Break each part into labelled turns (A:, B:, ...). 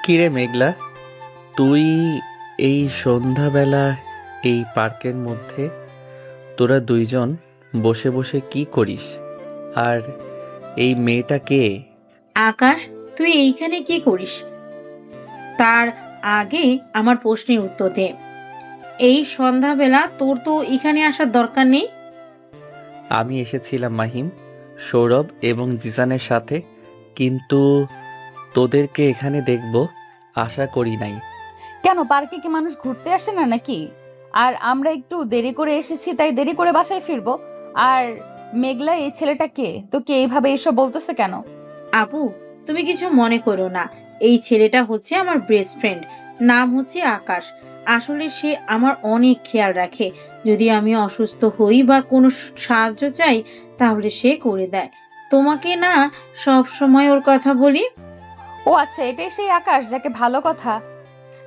A: কিরে মেঘলা, তুই এই সন্ধ্যাবেলা এই পার্কের মধ্যে তোরা দুইজন বসে বসে কি করিস? আর এই মেয়েটা কে?
B: আকাশ, তুই এইখানে কি করিস? তার আগে আমার প্রশ্নের উত্তর দে। এই সন্ধ্যাবেলা তোর তো এখানে আসার দরকার নেই।
A: আমি এসেছিলাম মাহিম, সৌরভ এবং জিসানের সাথে, কিন্তু তোদেরকে এখানে দেখব আশা করি নাই।
C: কেন, পার্কে কি মানুষ ঘুরতে আসে না নাকি? আর আমরা একটু দেরি করে এসেছি, তাই দেরি করে বাসায় ফিরবো। আর মেঘলা, এই ছেলেটা কে? তোকে এইভাবে এসব বলতেছে কেন?
B: আপু, তুমি কিছু মনে করো না। এই ছেলেটা হচ্ছে আমার বেস্ট ফ্রেন্ড, নাম হচ্ছে আকাশ। আসলে সে আমার অনেক খেয়াল রাখে। যদি আমি অসুস্থ হই বা কোনো সাহায্য চাই, তাহলে সে করে দেয়। তোমাকে না সব সময় ওর কথা বলি।
C: ও আচ্ছা, এটাই সেই আকাশ যাকে ভালো কথা।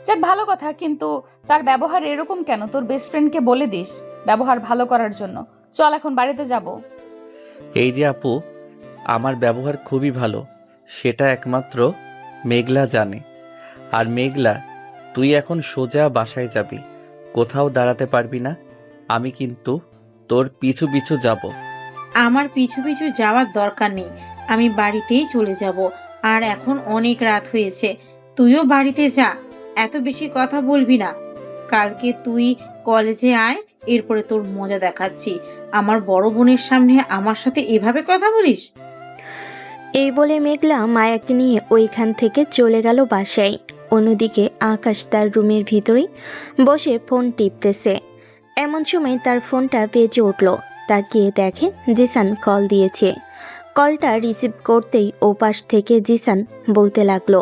C: যাক, ভালো কথা, কিন্তু তার ব্যবহার এরকম কেন? তোর বেস্ট ফ্রেন্ডকে বলে দিস ব্যবহার ভালো করার জন্য। চল এখন বাড়িতে যাব।
A: এই যে আপু, আমার ব্যবহার খুবই ভালো, সেটা একমাত্র মেঘলা জানে। আর মেঘলা, তুই এখন সোজা বাসায় যাবি, কোথাও দাঁড়াতে পারবি না। আমি কিন্তু তোর পিছু পিছু যাব।
B: আমার পিছু পিছু যাওয়ার দরকার নেই, আমি বাড়িতেই চলে যাব। আর এখন অনেক রাত হয়েছে, তুইও বাড়িতে যা। এত বেশি কথা বলবি না। কালকে তুই কলেজে আয়, এরপরে তোর মজা দেখাচ্ছি। আমার বড় বোনের সামনে আমার সাথে এভাবে কথা বলিস?
D: এই বলে মেঘলা মায়াকে নিয়ে ওইখান থেকে চলে গেল বাসায়। অন্যদিকে আকাশ তার রুমের ভিতরেই বসে ফোন টিপতেছে। এমন সময় তার ফোনটা বেজে উঠল। তাকিয়ে দেখে জিসান কল দিয়েছে। কলটা রিসিভ করতেই ওপাশ থেকে জিসান বলতে লাগলো,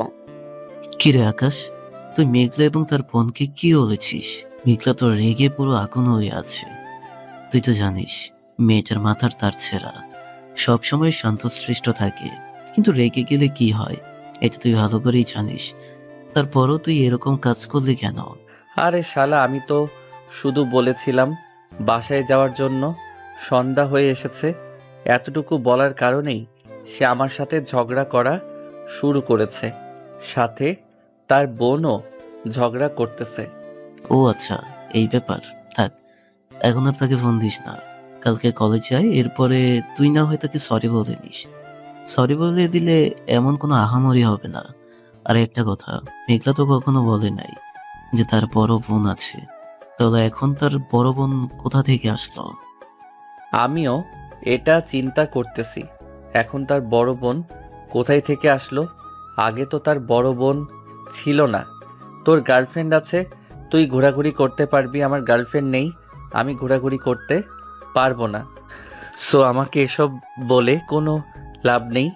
E: কিরে আকাশ, তুই মেঘলা এবং তার বোনকে কি বলেছিস? মেঘলা তো রেগে পুরো আগুন হয়ে আছে। তুই তো জানিস মেয়েটার মাথার তার ছেঁড়া, সবসময় শান্তশিষ্ট থাকে, কিন্তু রেগে গেলে কি হয় এটা তুই ভালো করেই জানিস। তারপরও তুই এরকম কাজ করলি কেন?
A: আরে শালা, আমি তো শুধু বলেছিলাম বাসায় যাওয়ার জন্য, সন্ধ্যা হয়ে এসেছে। এতটুকু বলার কারণেই সে আমার সাথে ঝগড়া করা শুরু করেছে, সাথে তার বোনও ঝগড়া করতেছে।
E: ও আচ্ছা, এই ব্যাপার। থাক, এখন আর তাকে ফোন দিস না। কালকে কলেজে আয়, এরপরে তুই না হয় তাকে সরি বলে নিস। সরি বলে দিলে এমন কোনো আহামরি হবে না। আর একটা কথা, মেঘলা তো কখনো বলে নাই যে তার বড় বোন আছে। তাহলে এখন তার বড় বোন কোথা থেকে আসলো?
A: আমিও এটা চিন্তা করতেছি, এখন তার বড় বোন কোথায় থেকে আসলো। আগে তো তার বড় বোন ছিল না। তোর গার্লফ্রেন্ড আছে, তুই ঘোরাঘুরি করতে পারবি। আমার গার্লফ্রেন্ড নেই, আমি ঘোরাঘুরি করতে পারবো না। সো আমাকে এসব বলে কোনো লাভ নেই।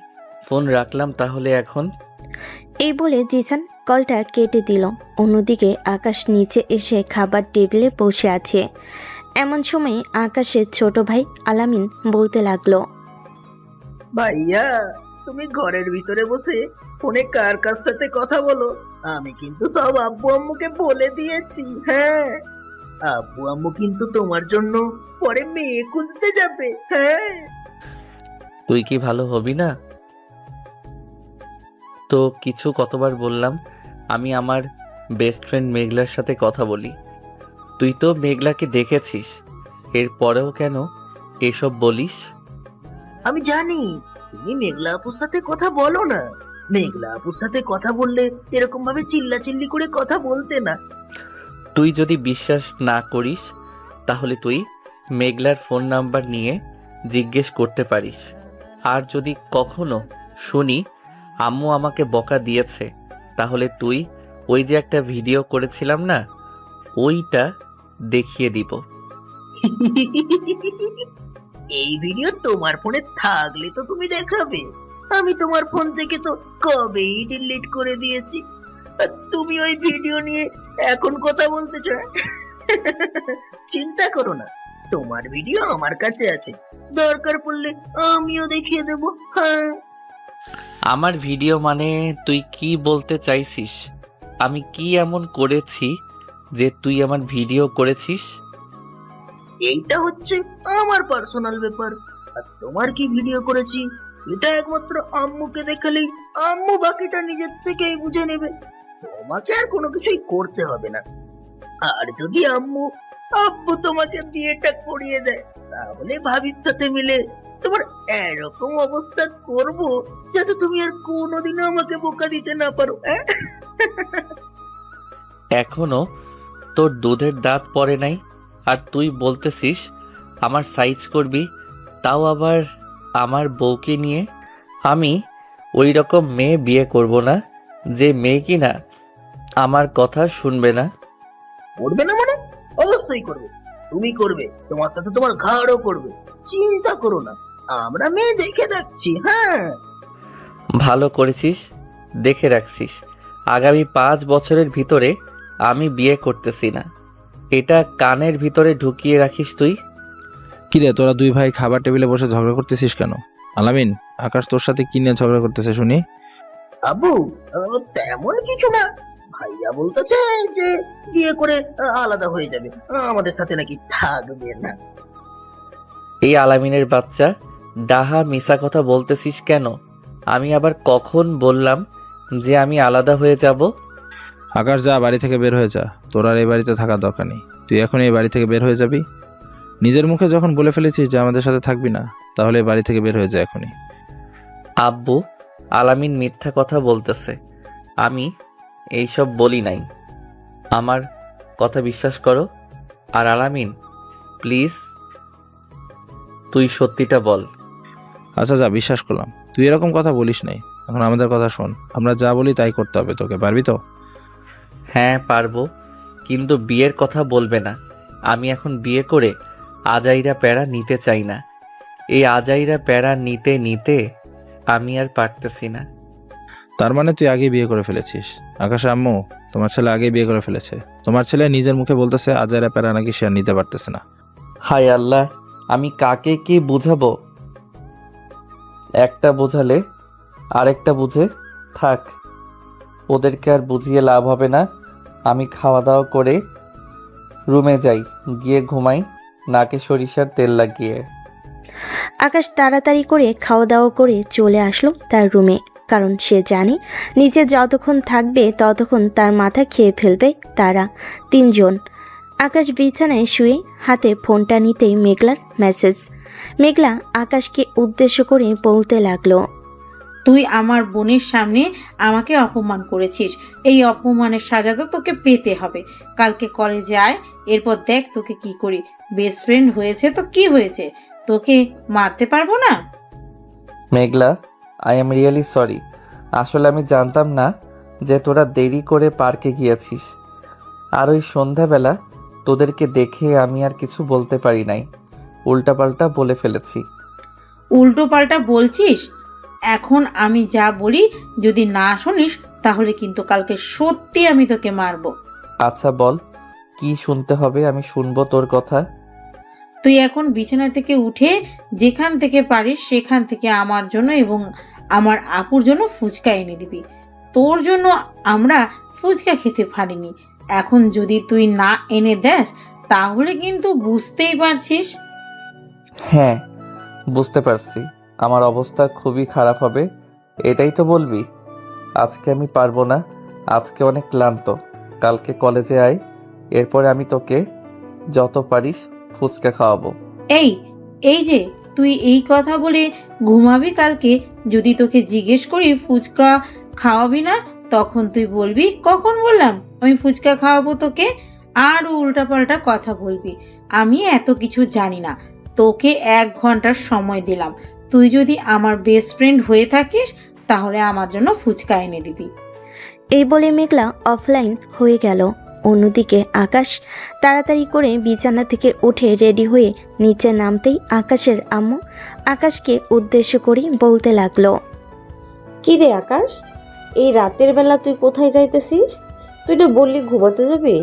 A: ফোন রাখলাম তাহলে এখন।
D: এই বলে জিসান কলটা কেটে দিল। অন্যদিকে আকাশ নিচে এসে খাবার টেবিলে বসে আছে। এমন সময় আকাশের ছোট ভাই আলামিন বলতে লাগলো,
F: ভাইয়া, তুমি ঘরের ভিতরে বসে ফোনে কার কাছ সাথে কথা বলো? আমি কিন্তু সব আব্বু আম্মুকে বলে দিয়েছি। হ্যাঁ, আব্বু আম্মু কিন্তু তোমার জন্য পরে মেয়ে খুঁজতে যাবে। হ্যাঁ,
A: তুই কি ভালো হবি না? তো কিছু কতবার বললাম আমি আমার বেস্ট ফ্রেন্ড মেঘলার সাথে কথা বলি। তুই তো মেঘলাকে দেখেছিস, এরপরেও কেন এসব বলিস?
F: আমি জানি তুমি মেঘলা আপুর সাথে কথা বলো না। মেঘলা আপুর সাথে কথা বললে এরকম ভাবে চিল্লাচিল্লি করে কথা বলতে না।
A: তুই যদি বিশ্বাস না করিস তাহলে তুই মেঘলার ফোন নাম্বার নিয়ে জিজ্ঞেস করতে পারিস। আর যদি কখনো শুনি আম্মু আমাকে বকা দিয়েছে, তাহলে তুই ওই যে একটা ভিডিও করেছিলাম না, ওইটা দেখিয়ে দিব।
F: এই ভিডিও তোমার ফোনে থাকলে তো তুমি দেখাবে। আমি তোমার ফোন থেকে তো কবেই ডিলিট করে দিয়েছি। আর তুমি ওই ভিডিও নিয়ে এখন কথা বলতে চাও? চিন্তা করো না, তোমার ভিডিও আমার কাছে আছে। দরকার পড়লে আমিও দেখিয়ে দেবো। হ্যাঁ,
A: আমার ভিডিও মানে তুই কি বলতে চাইছিস? আমি কি এমন করেছি যে তুই আমার ভিডিও করেছিস?
F: এইটা হচ্ছে আমার পার্সোনাল ব্যাপার। আর তোমার কি ভিডিও করেছি এটা একমাত্র আম্মুকে দেখালেই আম্মু বাকিটা নিজের থেকেই বুঝে নেবে। তোমাকে আর কোনো কিছুই করতে হবে না। আর যদি আব্বু তোমাকে বিয়েটা করিয়ে দেয়, তাহলে ভাবির সাথে মিলে তোমার এরকম অবস্থা করব যাতে তুমি আর কোনোদিনও আমাকে বোকা দিতে না পারো।
A: এখনো তোর দুধের দাঁত পড়ে নাই, আর তুই বলতেছিস আমার সাইজ করবি, তাও আবার আমার বউকে নিয়ে। আমি ওই রকম মেয়ে বিয়ে করব না, যে মেয়ে কিনা আমার কথা শুনবে না।
F: করবে না মানে? অবশ্যই করবে, তুমি করবে, তোমার সাথে তোমার ঘাড়ও করবে। চিন্তা করো না, আমরা মেয়ে দেখে রাখছি। হ্যাঁ,
A: ভালো করেছিস, দেখে রাখছিস। আগামী 5 বছরের ভিতরে আমি বিয়ে করতেছি না, এটা কানের ভিতরে ঢুকিয়ে রাখিস তুই।
G: কিরে, তোরা দুই ভাই খাবার টেবিলে বসে ঝগড়া করতেছিস কেন? আলামিন, আকাশ তোর সাথে কি নিয়ে ঝগড়া করতেছে শুনি?
F: আব্বু, তেমন কিছু না। ভাইয়া বলতেছে যে বিয়ে করে আলাদা হয়ে যাবে, আমাদের সাথে নাকি থাকবে না।
A: এই আলামিনের বাচ্চা, ডাহা মিশা কথা বলতেছিস কেন? আমি আবার কখন বললাম যে আমি আলাদা হয়ে যাব?
G: আকাশ, যা, বাড়ি থেকে বের হয়ে যা। তোর আর এই বাড়িতে থাকার দরকার নেই। তুই এখন এই বাড়ি থেকে বের হয়ে যাবি। নিজের মুখে যখন বলে ফেলেছিস যে আমাদের সাথে থাকবি না, তাহলে এই বাড়ি থেকে বের হয়ে যা এখনই।
A: আব্বু, আলামিন মিথ্যা কথা বলতেছে, আমি এইসব বলি নাই। আমার কথা বিশ্বাস করো। আর আলামিন, প্লিজ তুই সত্যিটা বল।
G: আচ্ছা যা, বিশ্বাস করলাম। তুই এরকম কথা বলিস নাই। এখন আমাদের কথা শোন, আমরা যা বলি তাই করতে হবে তোকে। পারবি তো?
A: হ্যাঁ পারবো, কিন্তু বিয়ের কথা বলবে না। আমি এখন বিয়ে করে আজাইরা প্যারা নিতে চাই না। এই আজাইরা প্যারা নিতে নিতে আমি আর পারতেছি না।
G: তার মানে তুই আগেই বিয়ে করে ফেলেছিস? আকাশ আম্মু, তোমার ছেলে আগেই বিয়ে করে ফেলেছে। তোমার ছেলে নিজের মুখে বলতেছে আজাইরা প্যারা নাকি সে আর নিতে পারতেছে না।
A: হায় আল্লাহ, আমি কাকে কি বুঝাবো? একটা বোঝালে আরেকটা বুঝে থাক, ওদেরকে আর বুঝিয়ে লাভ হবে না। আমি খাওয়া দাওয়া করে রুমে যাই, গিয়ে ঘুমাই নাকে সরিষার তেল লাগিয়ে।
D: আকাশ তাড়াতাড়ি করে খাওয়া দাওয়া করে চলে আসলো তার রুমে, কারণ সে জানে নিচে যতক্ষণ থাকবে ততক্ষণ তার মাথা খেয়ে ফেলবে তারা তিনজন। আকাশ বিছানায় শুয়ে হাতে ফোনটা নিতেই মেঘলার মেসেজ। মেঘলা আকাশকে উদ্দেশ্য করে বলতে লাগলো,
B: তুই আমার বোনের সামনে আমাকে অপমান করেছিস, এই অপমানের সাজা তো তোকে পেতে হবে। কালকে কলেজে আয়, এরপর দেখ তোকে কি করি। বেস্ট ফ্রেন্ড হয়েছে তো কি হয়েছে, তোকে মারতে পারবো না?
A: মেঘলা, আই এম রিয়েলি সরি। আসলে আমি জানতাম না যে তোরা দেরি করে পার্কে গিয়েছিস, আর ওই সন্ধ্যাবেলা তোদেরকে দেখে আমি আর কিছু বলতে পারি নাই, উল্টাপাল্টা বলে ফেলেছি।
B: উল্টো পাল্টা বলছিস? এখন আমি যা বলি যদি না শুনিস তাহলে কিন্তু কালকে সত্যি আমি তোকে মারবো।
A: আচ্ছা বল, কি শুনতে হবে? আমি শুনবো তোর কথা।
B: তুই এখন বিছানা থেকে উঠে যেখান থেকে পারিস সেখান থেকে আমার জন্য এবং আমার আপুর জন্য ফুচকা এনে দিবি। তোর জন্য আমরা ফুচকা খেতে পারিনি, এখন যদি তুই না এনে দেস তাহলে কিন্তু বুঝতেই পারছিস।
A: হ্যাঁ বুঝতে পারছি, আমার অবস্থা খুবই খারাপ হবে, এটাই তো বলবি? আজকে আমি পারবো না, আজকে অনেক ক্লান্ত। কালকে কলেজে আয়, এরপরে আমি তোকে যত পারিস ফুচকা খাওয়াবো।
B: এই এই যে তুই এই কথা বলে ঘুমাবি কালকে, যদি তোকে জিজ্ঞেস করি ফুচকা খাওয়াবি না, তখন তুই বলবি কখন বললাম আমি ফুচকা খাওয়াবো তোকে, আর উল্টাপাল্টা কথা বলবি। আমি এত কিছু জানি না, তোকে 1 ঘন্টার সময় দিলাম, তুই যদি আমার বেস্ট ফ্রেন্ড হয়ে থাকিস তাহলে আমার জন্য ফুচকা এনে দিবি।
D: এই বলে মেঘলা অফলাইন হয়ে গেল। অন্যদিকে আকাশ তাড়াতাড়ি করে বিছানা থেকে উঠে রেডি হয়ে নিচে নামতেই আকাশের আম্মু আকাশকে উদ্দেশ্য করেই বলতে লাগলো,
H: কি রে আকাশ, এই রাতের বেলা তুই কোথায় যাইতেছিস? তুই না বললি ঘুমাতে যাবি?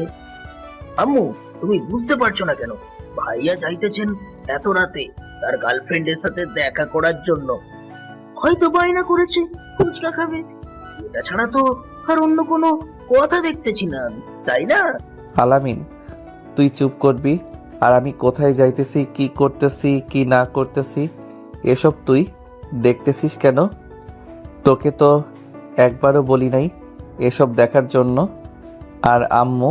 F: আম্মু, তুমি বুঝতে পারছো না কেন? ভাইয়া যাইতেছেন এত রাতে তার গার্লফ্রেন্ডের সাথে দেখা করার জন্য। হয়তো বায়না করেছে ফুচকা খাবে, এটা ছাড়া তো আর অন্য কোনো কথা দেখতেছি না আমি, তাই না?
A: আলামিন, তুই চুপ করবি? আর আমি কোথায় যাইতেছি, কি করতেছি, কি না করতেছি, এসব তুই দেখতেছিস কেন? তোকে তো একবারও বলি নাই এসব দেখার জন্য। আর আম্মু,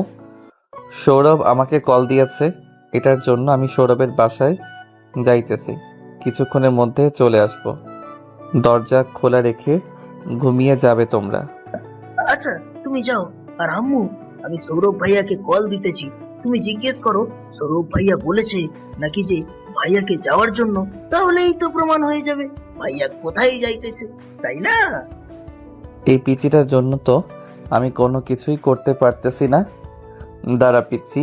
A: সৌরভ আমাকে কল দিয়েছে, এটার জন্য আমি সৌরভের বাসায় যাইতেছি। কিছুক্ষণের মধ্যে চলে আসব। দরজা খোলা রেখে ঘুমিয়ে যাবে তোমরা।
F: আচ্ছা তুমি যাও। আর আম্মু, আমি সৌরভ ভাইয়াকে কল দিতেছি, তুমি জিজ্ঞেস করো সৌরভ ভাইয়া বলেছে নাকি যে ভাইয়াকে যাওয়ার জন্য, তাহলেই তো প্রমাণ হয়ে যাবে ভাইয়া কোথায় যাইতেছে, তাই না?
A: এই পিচিটার জন্য তো আমি কোনো কিছুই করতে পারতেছি না। দাঁড়া পিচ্ছি,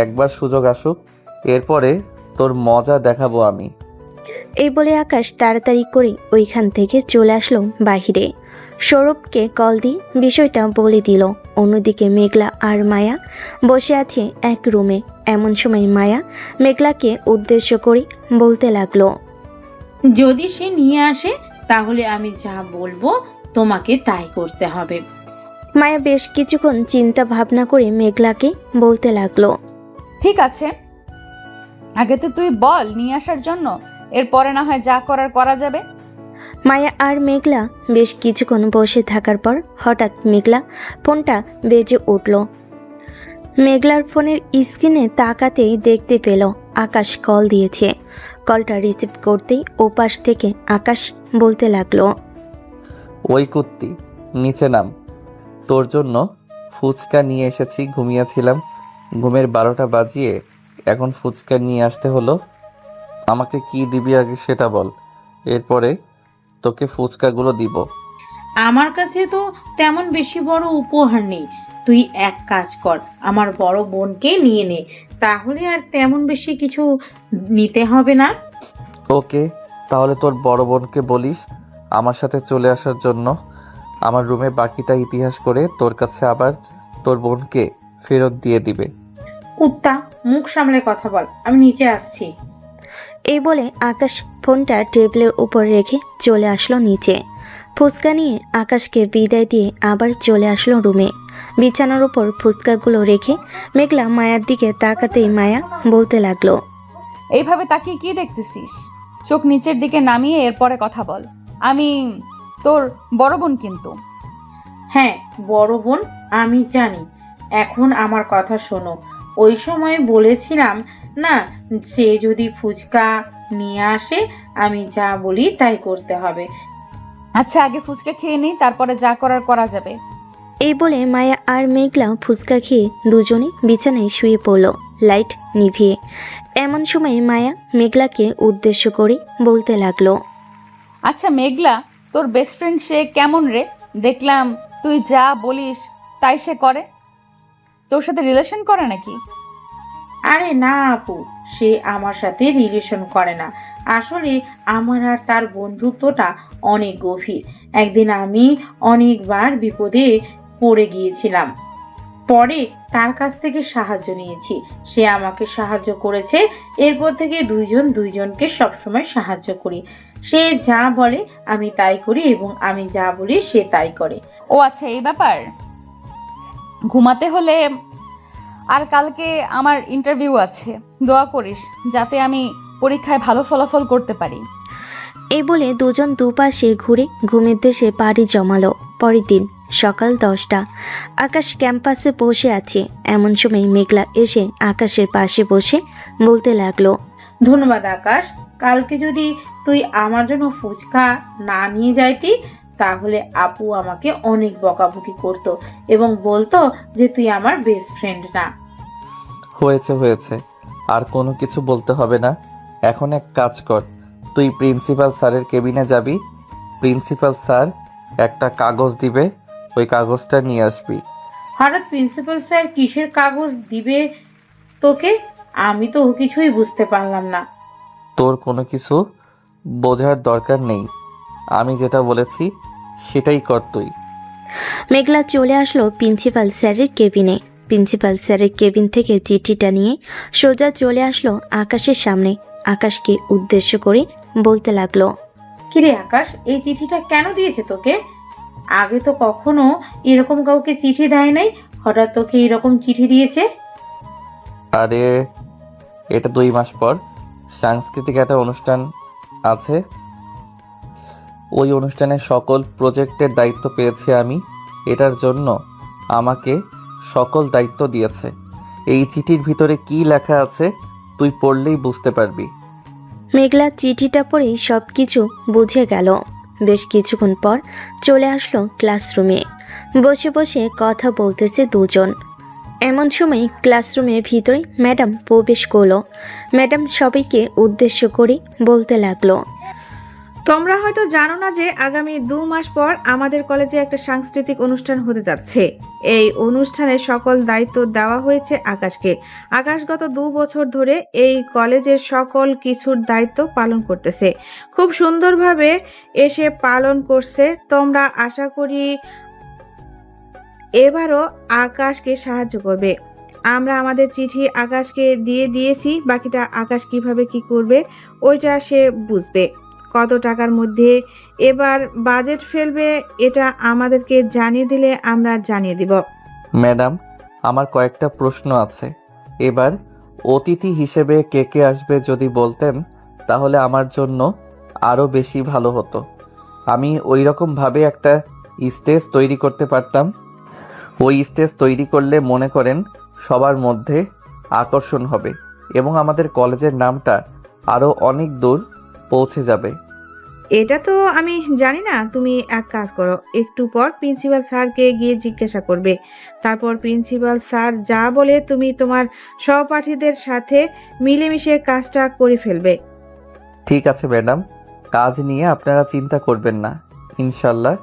A: একবার সুযোগ আসুক, এরপরে তোর মজা দেখাবো আমি।
D: এই বলে আকাশ তাড়াতাড়ি করে ওইখান থেকে চলে আসলো বাহিরে। সৌরভকে কল দিয়ে বিষয়টা বলে দিল। অন্যদিকে মেঘলা আর মায়া বসে আছে এক রুমে। এমন সময় মায়া মেঘলাকে উদ্দেশ্য করে বলতে লাগলো,
B: যদি সে নিয়ে আসে তাহলে আমি যা বলবো তোমাকে তাই করতে হবে।
D: মায়া বেশ কিছুক্ষণ চিন্তা ভাবনা করে মেঘলাকে বলতে লাগলো,
C: ঠিক আছে, আগে তো তুই বল নিয়ে আসার জন্য, এরপরে না হয় যা করার করা যাবে।
D: মায়া আর মেঘলা বেশ কিছুক্ষণ বসে থাকার পর হঠাৎ মেঘলা ফোনটা বেজে উঠল। মেঘলার ফোনের স্ক্রিনে তাকাতেই দেখতে পেল আকাশ কল দিয়েছে। কলটা রিসিভ করতেই ওপাশ থেকে আকাশ বলতে লাগলো,
A: ওই কুত্তি, নিচে নাম। তোর জন্য ফুচকা নিয়ে এসেছি, ঘুমিয়েছিলাম, ঘুমের 12টা বাজিয়ে এখন ফুচকা নিয়ে আসতে হলো। আমাকে কি দিবি আগে সেটা বল, এরপরে তোকে ফুচকাগুলো দিব।
B: আমার কাছে তো তেমন বেশি বড় উপহার নেই, তুই এক কাজ কর, আমার বড় বোনকে নিয়ে নে, তাহলে আর তেমন বেশি কিছু নিতে হবে না।
A: ওকে, তাহলে তোর বড় বোনকে বলিস আমার সাথে চলে আসার জন্য। আমার রুমে বাকিটা ইতিহাস করে তোর কাছে আবার তোর বোনকে ফেরত দিয়ে দিবে।
B: কুত্তা, মুখ সামলে কথা বল, আমি নিচে আসছি।
D: এই বলে আকাশ ফোনটা টেবিলের উপর রেখে চলে আসলো নিচে। ফুচকা নিয়ে আকাশকে বিদায় দিয়ে আবার চলে আসলো রুমে। বিছানার উপর ফুচকাগুলো রেখে মেঘলা মায়ার দিকে তাকাতেই মায়া বলতে লাগলো,
C: এইভাবে তাকিয়ে কি দেখতেছিস? চোখ নিচের দিকে নামিয়ে এরপরে কথা বল। আমি তোর বড় বোন কিন্তু।
B: হ্যাঁ বড় বোন, আমি জানি। এখন আমার কথা শোনো, ওই সময় বলেছিলাম না, সে যদি ফুচকা নিয়ে আসে আমি যা বলি তাই করতে হবে।
C: আচ্ছা আগে ফুচকা খেয়ে নিই, তারপরে যা করার করা যাবে।
D: এই বলে মায়া আর মেঘলা ফুচকা খেয়ে দুজনে বিছানায় শুয়ে পড়ল লাইট নিভিয়ে। এমন সময় মায়া মেঘলাকে উদ্দেশ্য করে বলতে লাগলো,
C: আচ্ছা মেঘলা, তোর বেস্ট ফ্রেন্ড সে কেমন রে? দেখলাম তুই যা বলিস তাই সে করে। তোর সাথে রিলেশন করে নাকি?
B: আরে না আপু, সে আমার সাথে রিলেশন করে না। আসলে আমার আর তার বন্ধুত্বটা অনেক গভীর। একদিন আমি অনেকবার বিপদে পড়ে গিয়েছিলাম, পরে তার কাছ থেকে সাহায্য নিয়েছি, সে আমাকে সাহায্য করেছে। এরপর থেকে দুইজন দুইজনকে সবসময় সাহায্য করি। সে যা বলে আমি তাই করি এবং আমি যা বলি সে তাই করে।
C: ও আচ্ছা, এই ব্যাপার। ঘুমাতে হলে আর কালকে আমার ইন্টারভিউ আছে, দোয়া করিস যাতে আমি পরীক্ষায় ভালো ফলাফল করতে পারি।
D: এই বলে দুজন দুপাশে ঘুরে ঘুমের দেশে পাড়ি জমালো। পরের দিন সকাল 10টা, আকাশ ক্যাম্পাসে বসে আছে। এমন সময় মেঘলা এসে আকাশের পাশে বসে বলতে লাগলো,
B: ধন্যবাদ আকাশ, কালকে যদি তুই আমার জন্য ফুচকা না নিয়ে যাইতি তাহলে আপু আমাকে অনেক বকাবকি করতো এবং বলতো যে তুই আমার বেস্ট ফ্রেন্ড না।
A: হয়েছে হয়েছে, আর কোনো কিছু বলতে হবে না। এখন এক কাজ কর, তুই প্রিন্সিপাল স্যারের কেবিনে যাবি। প্রিন্সিপাল স্যার একটা কাগজ দিবে, ওই কাগজটা নিয়ে আসবি।
B: হঠাৎ প্রিন্সিপাল স্যার কিসের কাগজ দিবে তোকে? আমি তো কিছুই বুঝতে পারলাম না।
A: তোর কোনো কিছু বোঝার দরকার নেই, আমি যেটা বলেছি সেটাই কর তুই।
D: মেঘলা চলে আসলো প্রিন্সিপাল স্যারের কেবিনে। প্রিন্সিপাল স্যারের কেবিন থেকে চিঠিটা নিয়ে সোজা চলে আসলো আকাশের সামনে। আকাশকে উদ্দেশ্য করে বলতে লাগলো,
B: কিরে আকাশ, এই চিঠিটা কেন দিয়েছে তোকে? আগে তো কখনো এরকম কাউকে চিঠি দেয় নাই, হঠাৎ তোকে এরকম চিঠি দিয়েছে।
A: আরে এটা 2 মাস পর সাংস্কৃতিক একটা অনুষ্ঠান আছে, ওই অনুষ্ঠানের সকল প্রজেক্টের দায়িত্ব পেয়েছি আমি। এটার জন্য আমাকে সকল দায়িত্ব দিয়েছে। এই চিঠির ভিতরে কি লেখা আছে তুই পড়লেই বুঝতে পারবি।
D: মেঘলা চিঠিটা পড়েই সব কিছু বুঝে গেল। বেশ কিছুক্ষণ পর চলে আসলো ক্লাসরুমে। বসে বসে কথা বলতেছে দুজন। এমন সময় ক্লাসরুমের ভিতরে ম্যাডাম প্রবেশ করলো। ম্যাডাম সবাইকে উদ্দেশ্য করে বলতে লাগলো,
I: তোমরা হয়তো জানো না যে আগামী 2 মাস পর আমাদের কলেজে একটা সাংস্কৃতিক অনুষ্ঠান হতে যাচ্ছে। এই অনুষ্ঠানের সকল দায়িত্ব দেওয়া হয়েছে আকাশকে। আকাশ গত 2 বছর ধরে এই কলেজের সকল কিছুর দায়িত্ব পালন করতেছে, খুব সুন্দরভাবে এসে পালন করছে। তোমরা আশা করি এবারও আকাশকে সাহায্য করবে। আমরা আমাদের চিঠি আকাশকে দিয়ে দিয়েছি, বাকিটা আকাশ কিভাবে কি করবে ওইটা সে বুঝবে। কত টাকার মধ্যে এবার বাজেট ফেলবে এটা আমাদেরকে জানিয়ে দিলে আমরা জানিয়ে দিব।
A: ম্যাডাম, আমার কয়েকটা প্রশ্ন আছে। এবার অতিথি হিসেবে কে কে আসবে যদি বলতেন তাহলে আমার জন্য আরও বেশি ভালো হতো। আমি ওই রকমভাবে একটা স্টেজ তৈরি করতে পারতাম। ওই স্টেজ তৈরি করলে মনে করেন সবার মধ্যে আকর্ষণ হবে এবং আমাদের কলেজের নামটা আরও অনেক দূর পৌঁছে যাবে।
I: এটা তো আমি জানি না। তুমি এক কাজ করো, একটু পর প্রিন্সিপাল স্যারকে গিয়ে জিজ্ঞাসা করবে। তারপর প্রিন্সিপাল স্যার যা বলে তুমি তোমার সহপাঠীদের সাথে মিলেমিশে কাজটা করে ফেলবে।
A: ঠিক আছে ম্যাডাম, কাজ নিয়ে আপনারা চিন্তা করবেন না। ইনশাল্লাহ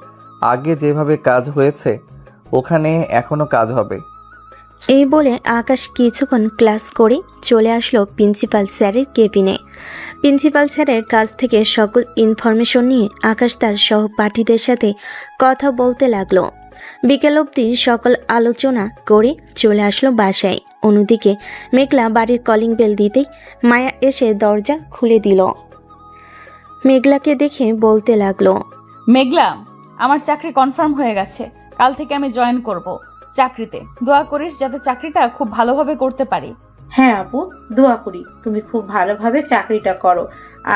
A: আগে যেভাবে কাজ হয়েছে ওখানে এখনও কাজ হবে।
D: এই বলে আকাশ কিছুক্ষণ ক্লাস করে চলে আসলো প্রিন্সিপাল স্যারের কেবিনে। প্রিন্সিপাল স্যারের কাছ থেকে সকল ইনফরমেশন নিয়ে আকাশ তার সহপাঠীদের সাথে কথা বলতে লাগলো। বিকেল অবধি সকল আলোচনা করে চলে আসলো বাসায়। অন্যদিকে মেঘলা বাড়ির কলিং বেল দিতেই মায়া এসে দরজা খুলে দিল। মেঘলাকে দেখে বলতে লাগলো,
C: মেঘলা, আমার চাকরি কনফার্ম হয়ে গেছে। কাল থেকে আমি জয়েন করব চাকরিতে। দোয়া করিস যাতে চাকরিটা খুব ভালোভাবে করতে পারি।
B: হ্যাঁ আপু, দোয়া করি তুমি খুব ভালোভাবে চাকরিটা করো।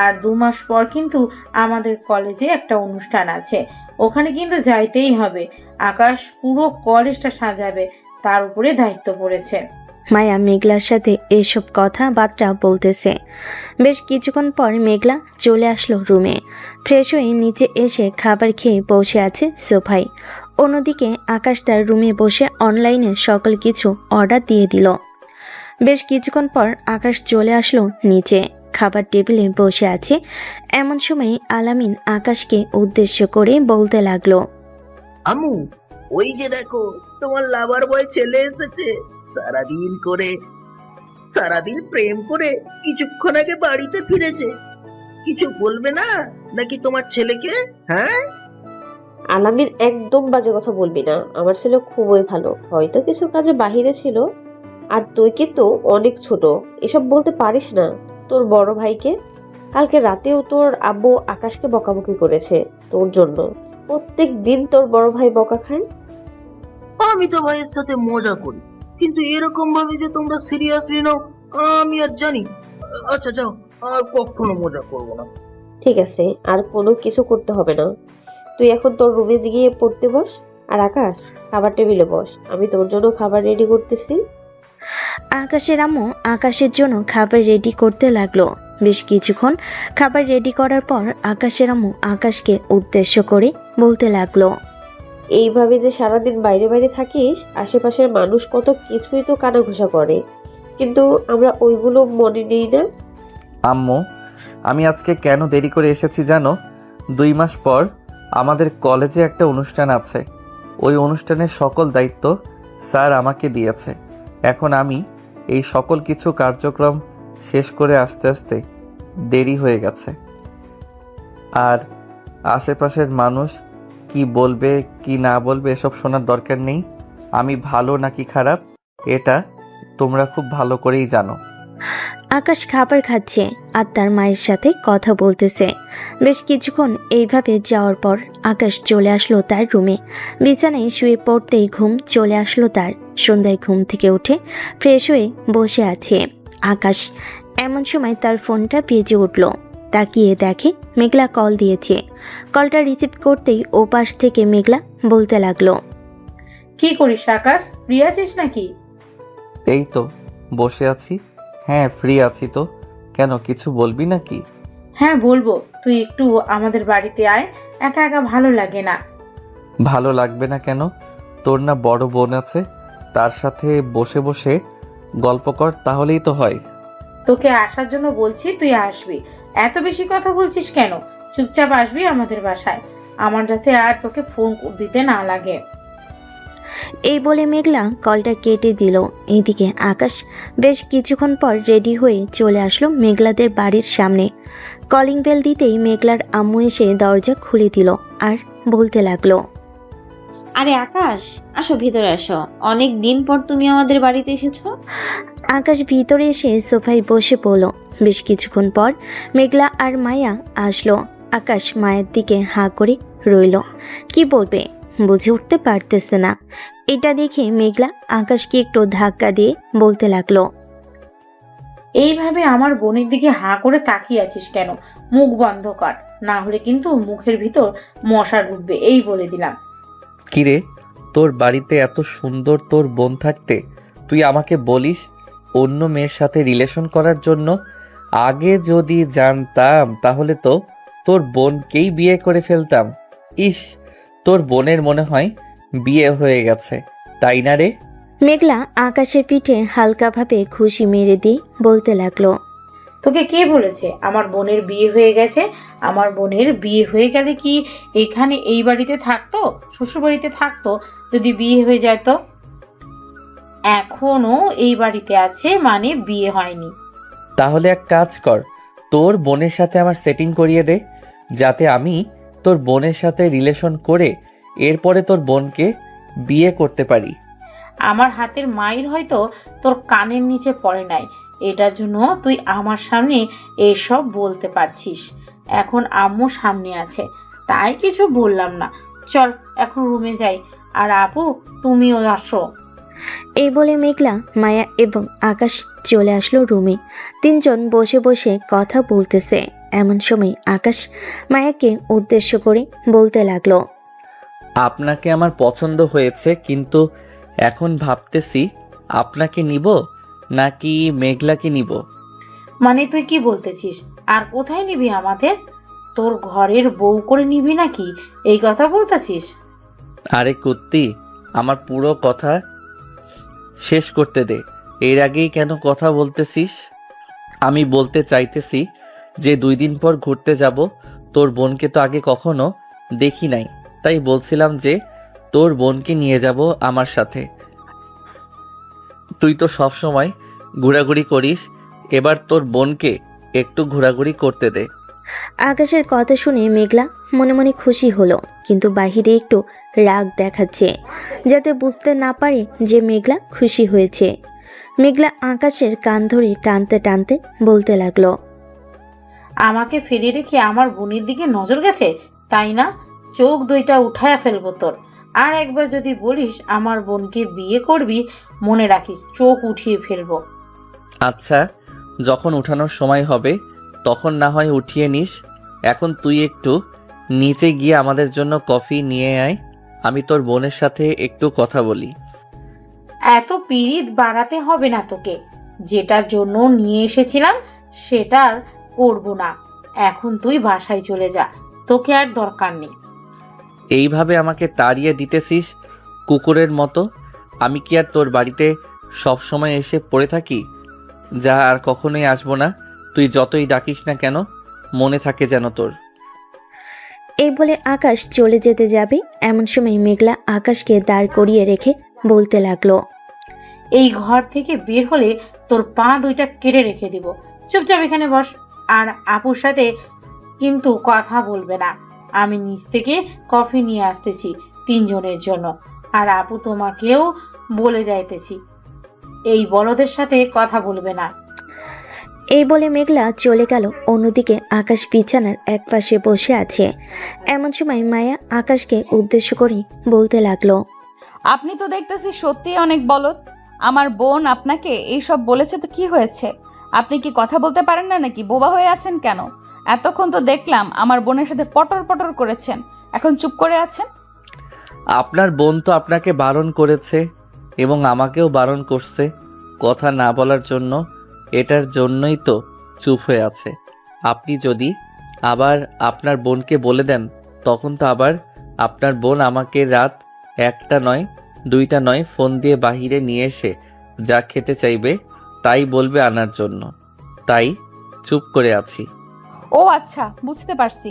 B: আর 2 মাস পর কিন্তু আমাদের কলেজে একটা অনুষ্ঠান আছে, ওখানে কিন্তু যাইতেই হবে। আকাশ পুরো কলেজটা সাজাবে, তার উপরে দায়িত্ব পড়েছে।
D: মায়া মেঘলার সাথে এইসব কথাবার্তা বলতেছে। বেশ কিছুক্ষণ পর মেঘলা চলে আসলো রুমে। ফ্রেশ হয়ে নিচে এসে খাবার খেয়ে বসে আছে সোফায়। অন্যদিকে আকাশ তার রুমে বসে অনলাইনে সকল কিছু অর্ডার দিয়ে দিল। বেশ কিছুক্ষণ পর আকাশ চলে আসলো নিচে, খাবার টেবিলে বসে আছে। এমন সময় আলামিন আকাশকে উদ্দেশ্য করে বলতে লাগলো,
F: আমু, ওই যে দেখো তোমার লাভার বয় ছেলে এসেছে। সারাদিন প্রেম করে কিছুক্ষণ আগে বাড়িতে ফিরেছে। কিছু বলবে না নাকি তোমার ছেলেকে? হ্যাঁ,
H: আলামিন, একদম বাজে কথা বলবি না। আমার ছেলে খুবই ভালো, হয়তো কিছু কাজে বাহিরে ছিল। আর তুই কিন্তু অনেক ছোট, এসব বলতে পারিস না। তোর বড় ভাইকে কালকে রাতেও তোর আব্বু আকাশকে বকাবকি করেছে তোর জন্য। প্রত্যেক দিন তোর বড় ভাই বকা খায়।
F: আমি তো ভাইয়ের সাথে মজা করি, কিন্তু এরকম ভাবে যে তোমরা সিরিয়াসলি নাও আমি আর জানি। আচ্ছা যাও, আর কখনো মজা করবো না।
H: ঠিক আছে, আর কোনো কিছু করতে হবে না। তুই এখন তোর রুমে গিয়ে পড়তে বস। আর আকাশ, খাবার টেবিলে বস, আমি তোর জন্য খাবার রেডি করতেছি।
D: আকাশের আম্মু আকাশের জন্য খাবার রেডি করতে লাগলো। বেশ কিছুক্ষণ খাবার রেডি করার পর আকাশের আম্মু আকাশকে উদ্দেশ্য করে বলতে লাগলো,
H: এইভাবে যে সারাদিন বাইরে বাইরে থাকিস, আশেপাশের মানুষ কত কিছুই তো কানাঘুষা করে, কিন্তু আমরা ওইগুলো মনে নেই না।
A: আম্মু, আমি আজকে কেন দেরি করে এসেছি জানো? 2 মাস পর আমাদের কলেজে একটা অনুষ্ঠান আছে। ওই অনুষ্ঠানের সকল দায়িত্ব স্যার আমাকে দিয়েছে। এখন আমি এই সকল কিছু কার্যক্রম শেষ করে আসতে আসতে দেরি হয়ে গেছে। আর আশেপাশের মানুষ কি বলবে কি না বলবে এসব শোনার দরকার নেই। আমি ভালো নাকি খারাপ এটা তোমরা খুব ভালো করেই জানো।
D: আকাশ খাবার খাচ্ছে আর তার মায়ের সাথে কথা বলতেছে। বেশ কিছুক্ষণ এইভাবে যাওয়ার পর আকাশ চলে আসলো তার রুমে। বিছানায় শুয়ে পড়তেই ঘুম চলে আসলো তার। সন্ধ্যায় ঘুম থেকে উঠে ফ্রেশ হয়ে বসে আছে আকাশ। এমন সময় তার ফোনটা বেজে উঠল। তাকিয়ে দেখে মেঘলা কল দিয়েছে। কলটা রিসিভ করতেই ওপাশ থেকে মেঘলা বলতে লাগলো,
B: কি করিস আকাশ, ফ্রি আছিস নাকি?
A: এই তো বসে আছি। হ্যাঁ, ফ্রি আছি তো। কেন, কিছু বলবি নাকি?
B: হ্যাঁ বলবো, তুই একটু আমাদের বাড়িতে আয়, একা একা ভালো লাগে না।
A: ভালো লাগবে না কেন? তোর না বড় বোন আছে, তার সাথে বসে বসে গল্প কর, তাহলেই তো হয়।
B: তোকে আসার জন্য বলছি, তুই আসবি। এত বেশি কথা বলছিস কেন? চুপচাপ আসবি আমাদের বাসায়, আমার যাতে আর তোকে ফোন দিতে না লাগে।
D: এই বলে মেঘলা কলটা কেটে দিল। এইদিকে আকাশ বেশ কিছুক্ষণ পর রেডি হয়ে চলে আসলো মেঘলাদের বাড়ির সামনে। কলিং বেল দিতেই মেঘলার আম্মু এসে দরজা খুলে দিল আর বলতে লাগলো,
H: আরে আকাশ, আসো ভিতরে আসো, অনেক দিন পর তুমি আমাদের বাড়িতে এসেছো।
D: আকাশ ভিতরে এসে সোফায় বসে পড়ল। বেশ কিছুক্ষণ পর মেঘলা আর মায়া আসলো। আকাশ মায়ের দিকে হাঁ করে রইল, কি বলবে বুঝে উঠতে পারতেছে না। এটা দেখে মেঘলা আকাশকে একটু ধাক্কা দিয়ে বলতে লাগলো,
B: এইভাবে আমার বোনের দিকে হাঁ করে তাকিয়ে আছিস কেন? মুখ বন্ধ কর, না হলে কিন্তু মুখের ভিতর মশা ঢুকবে, এই বলে দিলাম।
A: কিরে, তোর বাড়িতে এত সুন্দর তোর বোন থাকতে তুই আমাকে বলিস অন্য মেয়ের সাথে রিলেশন করার জন্য? আগে যদি জানতাম তাহলে তো তোর বোনকেই বিয়ে করে ফেলতাম। ইস, তোর বোনের মনে হয় বিয়ে হয়ে গেছে, তাই না রে?
D: মেঘলা আকাশের পিঠে হালকাভাবে ঘুষি মেরে দিয়ে বলতে লাগলো,
B: তোকে কে বলেছে আমার বোনের বিয়ে হয়ে গেছে? আমার বোনের বিয়ে হয়ে গেলে কি এখানে এই বাড়িতে থাকতো? শ্বশুর বাড়িতে থাকতো? যদি বিয়ে হয়ে যায় তো? এখনো এই বাড়িতে আছে মানে বিয়ে হয়নি।
A: তাহলে এক কাজ কর, তোর বোনের সাথে আমার সেটিং করিয়ে দে, যাতে আমি তোর বোনের সাথে রিলেশন করে এরপরে তোর বোনকে বিয়ে করতে পারি।
B: আমার হাতের মায়ের হয়তো তোর কানের নিচে পড়ে নাই, এটার জন্য তুই আমার সামনে এসব বলতে পারছিস। এখন আম্মু সামনে আছে তাই কিছু বললাম না। চল এখন রুমে যাই, আর আপু তুমিও আসো।
D: এই বলে মেঘলা, মায়া এবং আকাশ চলে আসলো রুমে। তিনজন বসে বসে কথা বলতেছে। এমন সময় আকাশ মায়াকে উদ্দেশ্য করে বলতে লাগলো,
A: আপনাকে আমার পছন্দ হয়েছে, কিন্তু এখন ভাবতেছি আপনাকে নিব নাকি মেঘলাকে নিব।
B: মানে তুই কি বলতেছিস? আর কোথায় নিবি আমাদের? তোর ঘরের বউ করে নিবি নাকি, এই কথা বলতেছিস?
A: আরে কুত্তি, আমার পুরো কথা শেষ করতে দে, এর আগেই কেন কথা বলতেছিস? আমি বলতে চাইতেছি যে 2 দিন পর ঘুরতে যাব, তোর বোনকে তো আগে কখনো দেখি নাই, তাই বলছিলাম যে তোর বোনকে নিয়ে যাব আমার সাথে। তুই তো সব সময় ঘোরাঘুরি করিস, এবার তোর বোনকে একটু ঘোরাঘুরি করতে দে।
D: আকাশের কথা শুনে মেঘলা মনে মনে খুশি হলো, কিন্তু বাহিরে একটু রাগ দেখাচ্ছে, যাতে বুঝতে না পারে যে মেঘলা খুশি হয়েছে। মেঘলা আকাশের কান ধরে টানতে টানতে বলতে লাগলো,
B: আমাকে ফেলে রেখে আমার বোনের দিকে নজর গেছে, তাই না? চোখ দুইটা উঠায়া ফেলবো তোর। আর একবার যদি বলিস আমার বোনকে বিয়ে করবি, মনে রাখিস চোখ উঠিয়ে ফেলবো।
A: আচ্ছা, যখন উঠানোর সময় হবে তখন না হয় উঠিয়ে নিস। এখন তুই একটু নিচে গিয়ে আমাদের জন্য কফি নিয়ে আয়, আমি তোর বোনের সাথে একটু কথা বলি।
B: এত পিরিত বাড়াতে হবে না তোকে, যেটার জন্য নিয়ে এসেছিলাম সেটা আর করবো না। এখন তুই বাসায় চলে যা, তোকে আর দরকার নেই।
A: এইভাবে আমাকে তাড়িয়ে দিতেছিস কুকুরের মতো? আমি কি আর তোর বাড়িতে সব সময় এসে পড়ে থাকি? যা, আর কখনোই আসবো না। তুই যতই ডাকিস না কেন, মনে থাকে যেন তোর।
D: এই বলে আকাশ চলে যেতে যাবে, এমন সময় মেঘলা আকাশকে দাঁড় করিয়ে রেখে বলতে লাগলো,
B: এই ঘর থেকে বের হলে তোর পা দুইটা কেটে রেখে দিব। চুপচাপ এখানে বস, আর আপুর সাথে কিন্তু কথা বলবে না। আমি নিচ থেকে কফি নিয়ে আসতেছি 3 জনের জন্য, আর আপু তোমাকেও বলে যাইতেছি এই বলদের সাথে কথা বলবে না।
D: এই বলে মেঘলা চলে গেল। অন্যদিকে আকাশ বিছানার একপাশে বসে আছে। এমন সময় মায়া আকাশকে উদ্দেশ্য করে বলতে লাগলো,
C: আপনি তো দেখতেছি সত্যিই অনেক বলদ। আমার বোন আপনাকে এইসব বলেছে তো কি হয়েছে? আপনি কি কথা বলতে পারেন না নাকি? বোবা হয়ে আছেন কেন? এতক্ষণ তো দেখলাম আমার বোনের সাথে পটর পটর করেছেন, এখন চুপ করে আছেন।
A: আপনার বোন তো আপনাকে বারণ করেছে এবং আমাকেও বারণ করছে কথা না বলার জন্য। এটার জন্যই তো চুপ হয়ে আছে। আপনি যদি আবার আপনার বোনকে বলে দেন তখন তো আবার আপনার বোন আমাকে রাত 1টা নয় 2টা নয় ফোন দিয়ে বাহিরে নিয়ে এসে যা খেতে চাইবে তাই বলবে আনার জন্য। তাই চুপ করে আছি।
C: ও আচ্ছা, বুঝতে পারছি।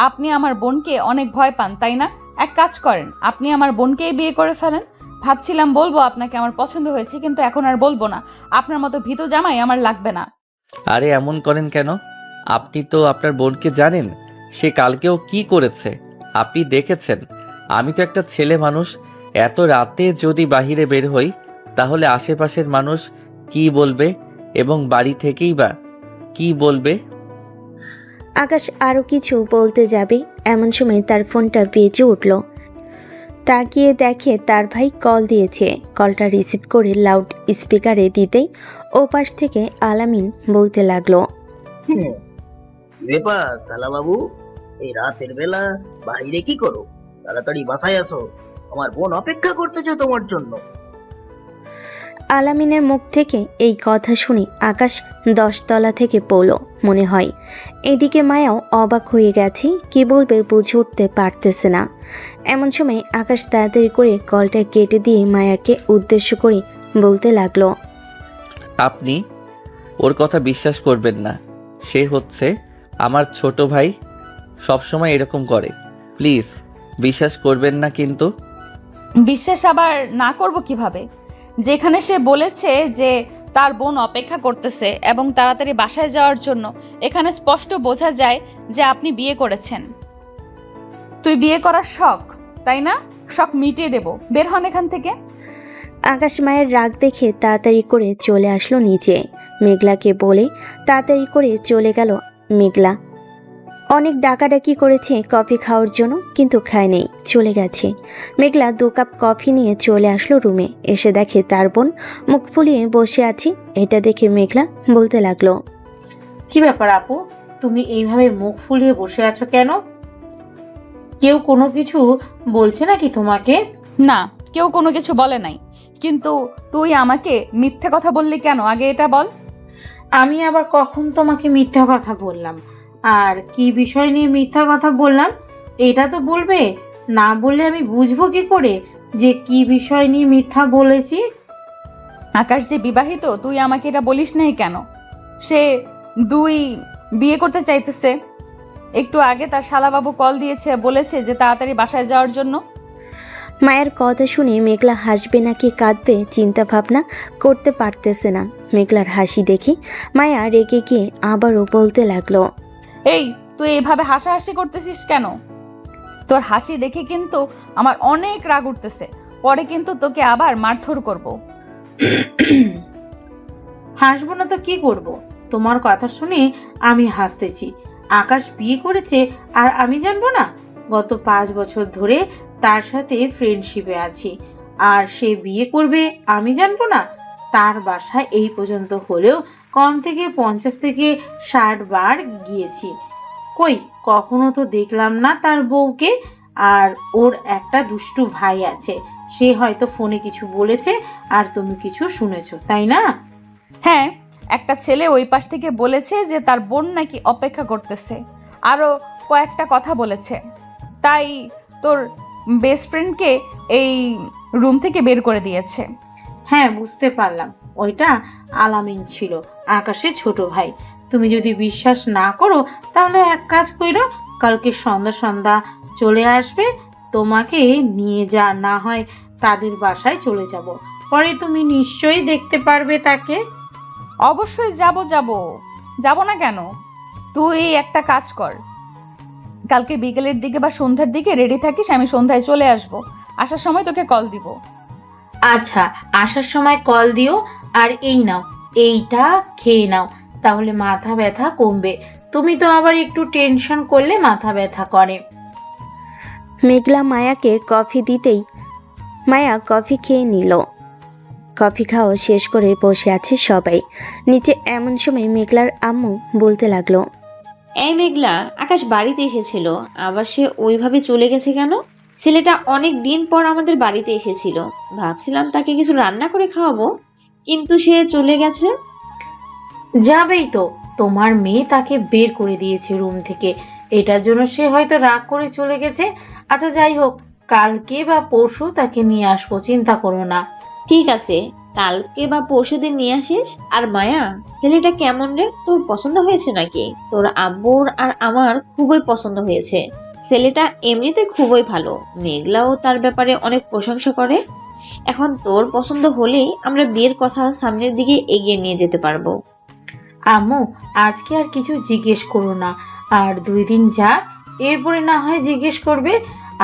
C: আপনি আমার বোনকে অনেক ভয় পান, তাই না? এক কাজ করেন, আপনি আমার বোনকেই বিয়ে করে ফেলেন। ভাবছিলাম বলবো আপনাকে আমার পছন্দ হয়েছে, কিন্তু এখন আর বলবো না। আপনার মতো ভীতু জামাই আমার লাগবে না।
A: আরে এমন করেন কেন? আপনি তো আপনার বোনকে জানেন, সে কালকেও কি করেছে আপনি দেখেছেন। আমি তো একটা ছেলে মানুষ, এত রাতে যদি বাহিরে বের হই তাহলে আশেপাশের মানুষ কি বলবে এবং বাড়ি থেকেই বা কি বলবে।
D: আকাশ আরও কিছু বলতে যাবে এমন সময় তার ফোনটা বেজে উঠল। তাকিয়ে দেখে তার ভাই কল দিয়েছে। কলটা রিসিভ করে লাউড স্পিকারে দিতেই ওপাশ থেকে আলামিন বলতে লাগলো,
F: কি ব্যাপার সালা বাবু, এই রাতের বেলা বাইরে কি করো? তাড়াতাড়ি বাসায় আসো, আমার বোন অপেক্ষা করতেছে তোমার জন্য।
D: আলামিনের মুখ থেকে এই কথা শুনে আকাশ 10 তলা থেকে পড়ল মনে হয়। এদিকে মায়াও অবাক হয়ে গেছে, কি বলবে বুঝে উঠতে পারতেছে না। এমন সময় আকাশ তাড়াতাড়ি করে কলটা কেটে দিয়ে মায়াকে উদ্দেশ্য করে বলতে লাগলো,
A: আপনি ওর কথা বিশ্বাস করবেন না। সে হচ্ছে আমার ছোট ভাই, সবসময় এরকম করে। প্লিজ বিশ্বাস করবেন না কিন্তু।
C: বিশ্বাস আবার না করব কিভাবে? যেখানে সে বলেছে যে তার বোন অপেক্ষা করতেছে এবং তাড়াতাড়ি বাসায় যাওয়ার জন্য, এখানে স্পষ্ট বোঝা যায় যে আপনি বিয়ে করেছেন। তুই বিয়ে করার শখ, তাই না? শখ মিটিয়ে দেব, বের হন এখান থেকে।
D: আকাশ মায়ের রাগ দেখে তাড়াতাড়ি করে চলে আসলো নিচে। মেঘলাকে বলে তাড়াতাড়ি করে চলে গেল মেঘলা। অনেক ডাকাডাকি করেছে কফি খাওয়ার জন্য, কিন্তু খায় নেই, চলে গেছে। মেঘলা 2 কাপ কফি নিয়ে চলে আসলো রুমে। এসে দেখে তার বোন মুখ ফুলিয়ে বসে আছে। এটা দেখে মেঘলা বলতে লাগলো,
B: কি ব্যাপার আপু, তুমি এইভাবে মুখ ফুলিয়ে বসে আছো কেন? কেউ কোনো কিছু বলছে নাকি তোমাকে?
C: না, কেউ কোনো কিছু বলে নাই, কিন্তু তুই আমাকে মিথ্যে কথা বললি কেন? আগে এটা বল।
B: আমি আবার কখন তোমাকে মিথ্যা কথা বললাম? আর কি বিষয় নিয়ে মিথ্যা কথা বললাম এটা তো বলবে। না বললে আমি বুঝবো কি করে যে কি বিষয় নিয়ে মিথ্যা বলেছি?
C: আকাশ যে বিবাহিত, তুই আমাকে এটা বলিস নাই কেন? সে 2 বিয়ে করতে চাইতেছে। একটু আগে তার শালাবাবু কল দিয়েছে, বলেছে যে তাড়াতাড়ি বাসায় যাওয়ার জন্য।
D: মায়ের কথা শুনে মেঘলা হাসবে নাকি কাঁদবে চিন্তা ভাবনা করতে পারতেছে না। মেঘলার হাসি দেখে মায়া রেগে গিয়ে আবারও বলতে লাগলো,
C: এই, তুই এইভাবে হাসাহাসি করতেছিস কেন? তোর হাসি দেখে কিন্তু আমার অনেক রাগ উঠতেছে। পরে কিন্তু তোকে আবার মারধর করব।
B: হাসবো না তো কি করব? তোমার কথা শুনে আমি হাসতেছি। আকাশ বিয়ে করেছে আর আমি জানবো না? গত 5 বছর ধরে তার সাথে ফ্রেন্ডশিপে আছি, আর সে বিয়ে করবে আমি জানবো না? তার বাসায় এই পর্যন্ত হলেও কম থেকে 50 থেকে 60 বার গিয়েছি। কই কখনো তো দেখলাম না তার বউকে। আর ওর একটা দুষ্টু ভাই আছে, সে হয়তো ফোনে কিছু বলেছে আর তুমি কিছু শুনেছো, তাই না?
C: হ্যাঁ, একটা ছেলে ওই পাশ থেকে বলেছে যে তার বোন নাকি অপেক্ষা করতেছে, আরও কয়েকটা কথা বলেছে। তাই তোর বেস্ট ফ্রেন্ডকে এই রুম থেকে বের করে দিয়েছে।
B: হ্যাঁ, বুঝতে পারলাম। ওইটা আলামিন ছিল, আকাশের ছোট ভাই। তুমি যদি বিশ্বাস না করো তাহলে এক কাজ কইরো, কালকে সন্ধ্যা সন্ধ্যা চলে আসবে, তোমাকে নিয়ে যা, না হয় তাদের বাসায় চলে যাব। পরে তুমি নিশ্চয়ই দেখতে পারবে তাকে।
C: অবশ্যই যাব যাব না কেন? তুই একটা কাজ কর, কালকে বিকেলের দিকে বা সন্ধ্যার দিকে রেডি থাকিস, আমি সন্ধ্যায় চলে আসব। আসার সময় তোকে কল দিব।
B: আচ্ছা, আসার সময় কল দিও। আর এই নাও, এইটা খেয়ে নাও, তাহলে মাথা ব্যথা কমবে। তুমি তো আবার একটু টেনশন করলে মাথা ব্যথা করে।
D: মেঘলা মায়াকে কফি দিতেই মায়া কফি খেয়ে নিল। কফি খাওয়া শেষ করে বসে আছে সবাই নিচে। এমন সময় মেঘলার আম্মু বলতে লাগলো,
H: এই মেঘলা, আকাশ বাড়িতে এসেছিল, আবার সে ওইভাবে চলে গেছে কেন? ছেলেটা অনেক দিন পর আমাদের বাড়িতে এসেছিল, ভাবছিলাম তাকে কিছু রান্না করে খাওয়াবো, কিন্তু সে চলে গেছে।
B: যাবেই তো, তোমার মেয়ে তাকে বের করে দিয়েছে রুম থেকে, এটার জন্য সে হয়তো রাগ করে চলে গেছে। আচ্ছা যাই হোক, কালকে বা পরশু তাকে নিয়ে আসবো, চিন্তা করো না।
H: ঠিক আছে, কালকে বা পরশুদিন নিয়ে আসিস। আর মায়া, ছেলেটা কেমন রে? তোর পছন্দ হয়েছে নাকি? তোর আব্বুর আর আমার খুবই পছন্দ হয়েছে। ছেলেটা এমনিতে খুবই ভালো, মেঘলাও তার ব্যাপারে অনেক প্রশংসা করে। এখন তোর পছন্দ হলেই আমরা বিয়ের কথা সামনের দিকে এগিয়ে নিয়ে যেতে পারবো।
B: আম্মু, আজকে আর কিছু জিজ্ঞেস করো না, আর 2 দিন যাক, এরপরে না হয় জিজ্ঞেস করবে।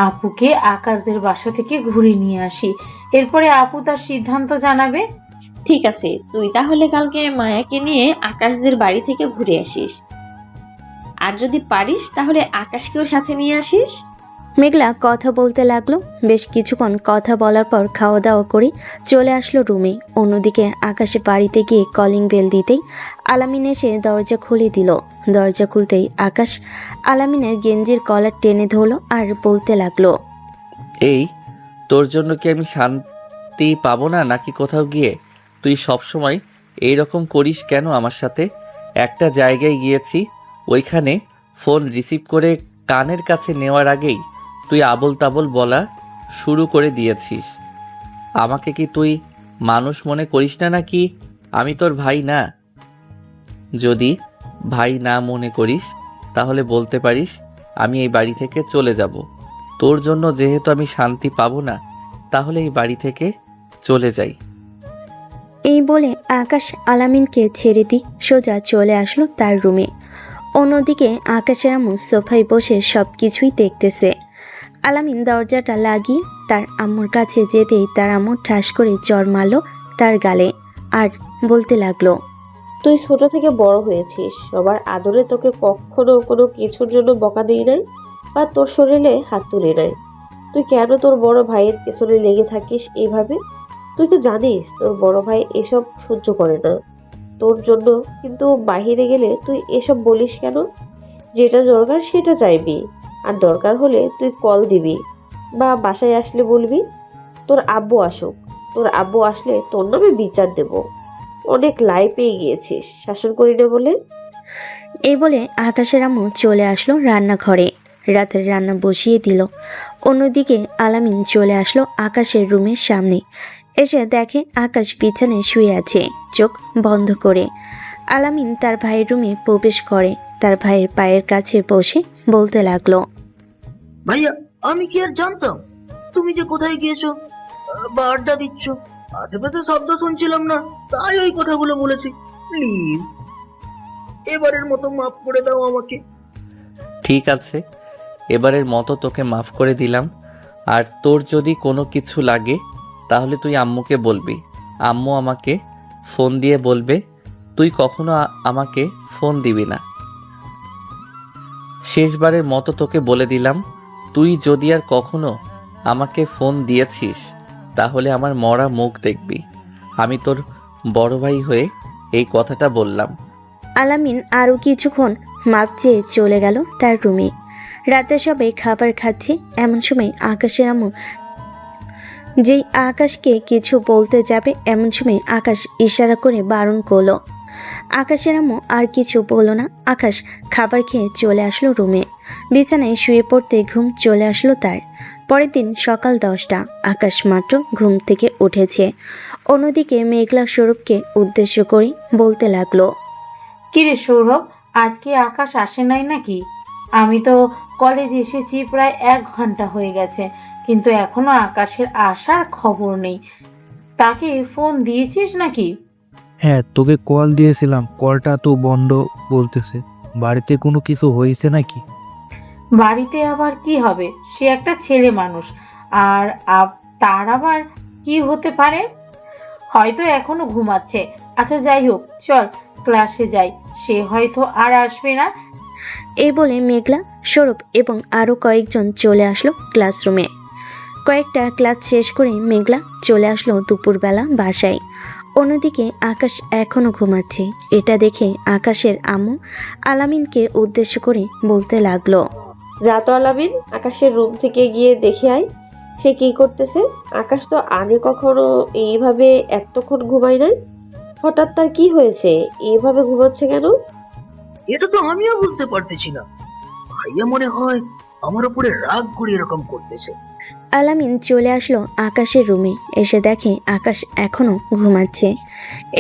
B: আপুকে আকাশদের বাসা থেকে ঘুরে নিয়ে আসি, এরপরে আপু তার সিদ্ধান্ত জানাবে।
H: ঠিক আছে, তুই তাহলে কালকে মায়াকে নিয়ে আকাশদের বাড়ি থেকে ঘুরে আসিস, আর যদি পারিস তাহলে আকাশকেও সাথে নিয়ে আসিস।
D: মেঘলা কথা বলতে লাগলো। বেশ কিছুক্ষণ কথা বলার পর খাওয়া দাওয়া করে চলে আসলো রুমে। অন্যদিকে আকাশের বাড়িতে গিয়ে কলিং বেল দিতেই আলামিন এসে দরজা খুলে দিল। দরজা খুলতেই আকাশ আলামিনের গেঞ্জির কলার টেনে ধরলো আর বলতে লাগলো,
A: এই, তোর জন্য কি আমি শান্তি পাবো না নাকি কোথাও গিয়ে? তুই সবসময় এইরকম করিস কেন আমার সাথে? একটা জায়গায় গিয়েছি, ওইখানে ফোন রিসিভ করে কানের কাছে নেওয়ার আগেই তুই আবোল তাবোল বলা শুরু করে দিয়েছিস। আমাকে কি তুই মানুষ মনে করিস না নাকি? আমি তোর ভাই না? যদি ভাই না মনে করিস তাহলে বলতে পারিস আমি এই বাড়ি থেকে চলে যাব। তোর জন্য যেহেতু আমি শান্তি পাবো না, তাহলে এই বাড়ি থেকে চলে যাই।
D: এই বলে আকাশ আলামিনকে ছেড়ে দিয়ে সোজা চলে আসলো তার রুমে। অন্যদিকে আকাশের আম্মু সোফায় বসে সব কিছুই দেখতেছে। আলামিন দরজাটা লাগিয়ে তার আম্মুর কাছে যেতেই তার আম্মু ঠাস করে চড় মারল তার গালে আর বলতে লাগলো,
H: তুই ছোট থেকে বড় হয়েছিস, সবার আদরে তোকে কখনো কোনো কিছুর জন্য বকা দিই নাই বা তোর শরীরে হাত তুলে নাই। তুই কেন তোর বড় ভাইয়ের পেছনে লেগে থাকিস এইভাবে? তুই তো জানিস তোর বড় ভাই এসব সহ্য করে না তোর জন্য, কিন্তু বাহিরে গেলে তুই এসব বলিস কেন? যেটা দরকার সেটা চাইবি, আর দরকার হলে তুই কল দিবি বা বাসায় আসলে বলবি তোর আব্বু আসুক। তোর আব্বু আসলে তোর নামে বিচার দেব। অনেক লাই পেয়ে গিয়েছিস শাসন করি না বলে।
D: এই বলে আকাশের আম্মু চলে আসলো রান্নাঘরে, রাতের রান্না বসিয়ে দিল। অন্যদিকে আলামিন চলে আসলো আকাশের রুমের সামনে। এসে দেখে আকাশ বিছানায় শুয়ে আছে চোখ বন্ধ করে। আলামিন তার ভাইয়ের রুমে প্রবেশ করে, তার ভাইয়ের পায়ের কাছে বসে বলতে লাগলো,
F: ভাইয়া, আমি কি আর জানতাম তুমি যে কোথায় গিয়েছো বা আড্ডা দিচ্ছ? আশেপাশে শব্দ শুনছিলাম না, তাই ওই কথাগুলো বলেছি। প্লিজ এবারের মতো মাফ করে দাও আমাকে।
A: ঠিক আছে, এবারের মতো তোকে মাফ করে দিলাম। আর তোর যদি কোনো কিছু লাগে তাহলে তুই আম্মুকে বলবি। আম্মু আমাকে ফোন দিয়ে বলবে তুই কখনো আমাকে ফোন দিবি না। শেষবারের মতো তোকে বলে দিলাম, তুই যদি আর কখনো আমাকে ফোন দিয়েছিস তাহলে আমার মরা মুখ দেখবি। আমি তোর বড় ভাই হয়ে এই কথাটা বললাম।
D: আলামিন আরও কিছুক্ষণ মাপ চেয়ে চলে গেল তার রুমে। রাতে সবাই খাবার খাচ্ছে, এমন সময় আকাশের আম্মু যেই আকাশকে কিছু বলতে যাবে এমন সময় আকাশ ইশারা করে বারণ করলো। আকাশের আম্মু আর কিছু বলল না। আকাশ খাবার খেয়ে চলে আসলো রুমে। বিছানায় শুয়ে পড়তে ঘুম চলে আসলো তার। পরের দিন সকাল 10টা, আকাশ মাত্র ঘুম থেকে উঠেছে। অন্যদিকে মেঘলা সৌরভকে উদ্দেশ্য করে বলতে লাগলো,
B: কিরে সৌরভ, আজকে আকাশ আসে নাই নাকি? আমি তো কলেজে এসেছি প্রায় 1 ঘন্টা হয়ে গেছে, কিন্তু এখনো আকাশের আসার খবর নেই। তাকে ফোন দিয়েছিস নাকি?
J: হ্যাঁ, তোকে কল দিয়েছিলাম, কলটা তো বন্ধ বলতেছে। বাড়িতে কোনো কিছু হয়েছে নাকি?
B: বাড়িতে আবার কি হবে, সে একটা ছেলে মানুষ, আর তার আবার কি হতে পারে? হয়তো এখনো ঘুমাচ্ছে। আচ্ছা যাই হোক, চল ক্লাসে যাই, সে হয়তো আর আসবে না।
D: এই বলে মেঘলা, সৌরভ এবং আরও কয়েকজন চলে আসলো ক্লাসরুমে। কয়েকটা ক্লাস শেষ করে মেঘলা চলে আসলো দুপুরবেলা বাসায়। অন্যদিকে আকাশ এখনও ঘুমাচ্ছে। এটা দেখে আকাশের আম্মু আলামিনকে উদ্দেশ্য করে বলতে লাগলো,
H: যা তো আলামিন, আকাশের রুম থেকে গিয়ে দেখে আয় সে কি করতেছে। আকাশ তো আগে কখনো এইভাবে এতক্ষণ ঘুমায় নাই। হঠাৎ তার কি হয়েছে, এইভাবে ঘুমাচ্ছে কেন?
F: এটা তো আমিও বুঝতে পারতেছি না। ভাইয়া মনে হয় আমার উপরে রাগ করে এরকম করতেছে।
D: আলামিন চলে আসলো আকাশের রুমে, এসে দেখে আকাশ এখনো ঘুমাচ্ছে।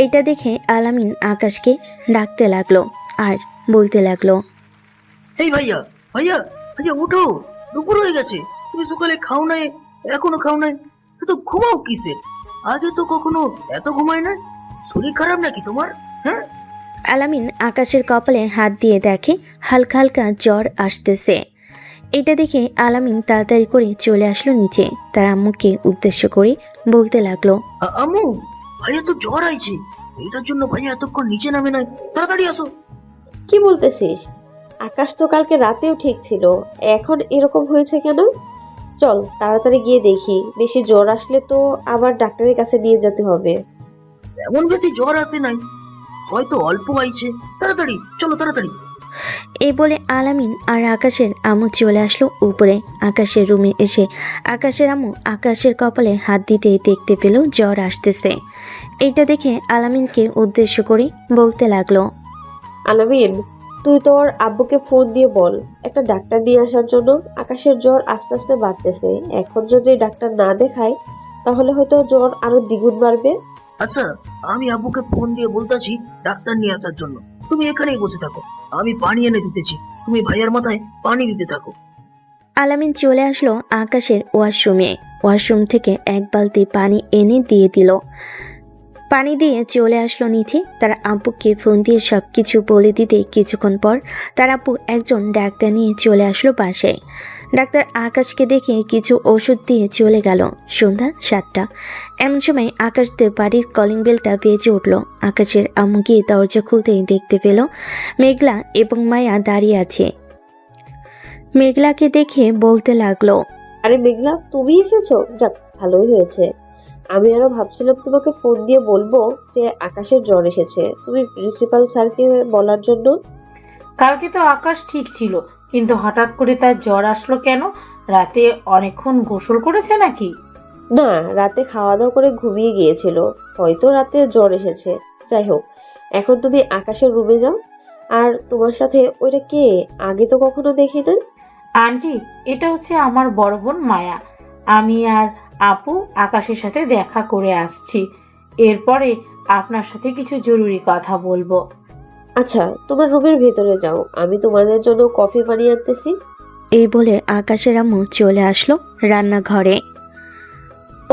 D: এইটা দেখে আলামিন আকাশকে ডাকতে লাগলো আর বলতে লাগলো,
F: এই ভাইয়া, ভাইয়া, ভাইয়া উঠো, দুপুর হয়ে গেছে। তুমি সকালে খাও নাই, এখনো খাও নাই, তো ঘুমাও কিসের? আগে তো কখনো এত ঘুমায় না। শরীর খারাপ নাকি তোমার? হ্যাঁ?
D: আলামিন আকাশের কপালে হাত দিয়ে দেখে হালকা হালকা জ্বর আসতেছে। এটা দেখে আলামিন তাড়াতাড়ি করে চলে আসলো নিচে, তার আম্মুকে উদ্দেশ্য করে বলতে লাগলো,
F: আম্মু, ভাইয়া তো জ্বর আইছে, এটার জন্য ভাইয়া এতক্ষণ নিচে নামে নাই। তাড়াতাড়ি আসো।
H: কি বলতেছিস? আকাশ তো কালকে রাতেও ঠিক ছিল, এখন এরকম হয়েছে কেন? চল তাড়াতাড়ি গিয়ে দেখি, বেশি জ্বর আসলে তো আবার ডাক্তারের কাছে নিয়ে যেতে হবে।
F: এমন বেশি জ্বর আসে নাই, হয়তো অল্প আইছে। তাড়াতাড়ি চলো, তাড়াতাড়ি।
D: এই বলে আলামিন আর আকাশের আম্মু চলে আসলো উপরে। আকাশের রুমে এসে আকাশের আম্মু আকাশের কপালে হাত দিতে দেখতে পেল জ্বর আসতেছে। এইটা দেখে আলামিনকে উদ্দেশ্য করে বলতে লাগলো,
H: আলামিন, তুই তোর আব্বুকে ফোন দিয়ে বল একটা ডাক্তার নিয়ে আসার জন্য। আকাশের জ্বর আস্তে আস্তে বাড়তেছে, এখন যদি ডাক্তার না দেখায় তাহলে হয়তো জ্বর আরো দ্বিগুণ বাড়বে।
F: আচ্ছা, আমি আব্বুকে ফোন দিয়ে বলতাছি ডাক্তার নিয়ে আসার জন্য। তুমি এখানেই বসে থাকো, আমি পানি এনে দিতেছি। তুমি ভাইয়ার মাথায় পানি দিতে থাকো।
D: আলামিন চলে আসলো আকাশের ওয়াশরুমে। ওয়াশরুম থেকে এক বালতি পানি এনে দিয়ে দিল। পানি দিয়ে চলে আসলো নিচে, তার আব্বুকে ফোন দিয়ে সব কিছু বলে দিতে কিছুক্ষণ পর তার আব্বু একজন ডাক্তার নিয়ে চলে আসলো বাসায়। ডাক্তার আকাশকে দেখে কিছু ওষুধ দিয়ে চলে গেল। সন্ধ্যা 7টা। এমন সময় আকাশদের বাড়ির কলিং বেলটা বেজে উঠল। আকাশের আম্মু গিয়ে দরজা খুলতেই দেখতে পেল মেঘলা এবং মায়া দাঁড়িয়ে আছে। মেঘলাকে দেখে বলতে লাগলো,
H: আরে মেঘলা, তুমি এসেছো? যাক, ভালোই হয়েছে। আমি আরো ভাবছিলাম তোমাকে ফোন দিয়ে বলবো যে আকাশের জ্বর এসেছে, তুমি প্রিন্সিপাল স্যারকে বলার জন্য।
B: কালকে তো আকাশ ঠিক ছিল, কিন্তু হঠাৎ করে তার জ্বর আসলো কেন? রাতে অনেকক্ষণ গোসল করেছে নাকি?
H: না, রাতে খাওয়া দাওয়া করে ঘুমিয়ে গিয়েছিল, হয়তো রাতে জ্বর এসেছে। যাই হোক, এখন তুমি আকাশের রুমে যাও। আর তোমার সাথে ওইটা কে? আগে তো কখনো দেখি না।
B: আন্টি, এটা হচ্ছে আমার বড় বোন মায়া। আমি আর আপু আকাশের সাথে দেখা করে আসছি। এরপরে আপনার সাথে কিছু জরুরি কথা বলবো।
H: আচ্ছা, তোমার রুমের ভেতরে যাও, আমি তোমাদের জন্য কফি বানিয়ে আনতেছি।
D: এই বলে আকাশের আম্মু চলে আসলো রান্নাঘরে।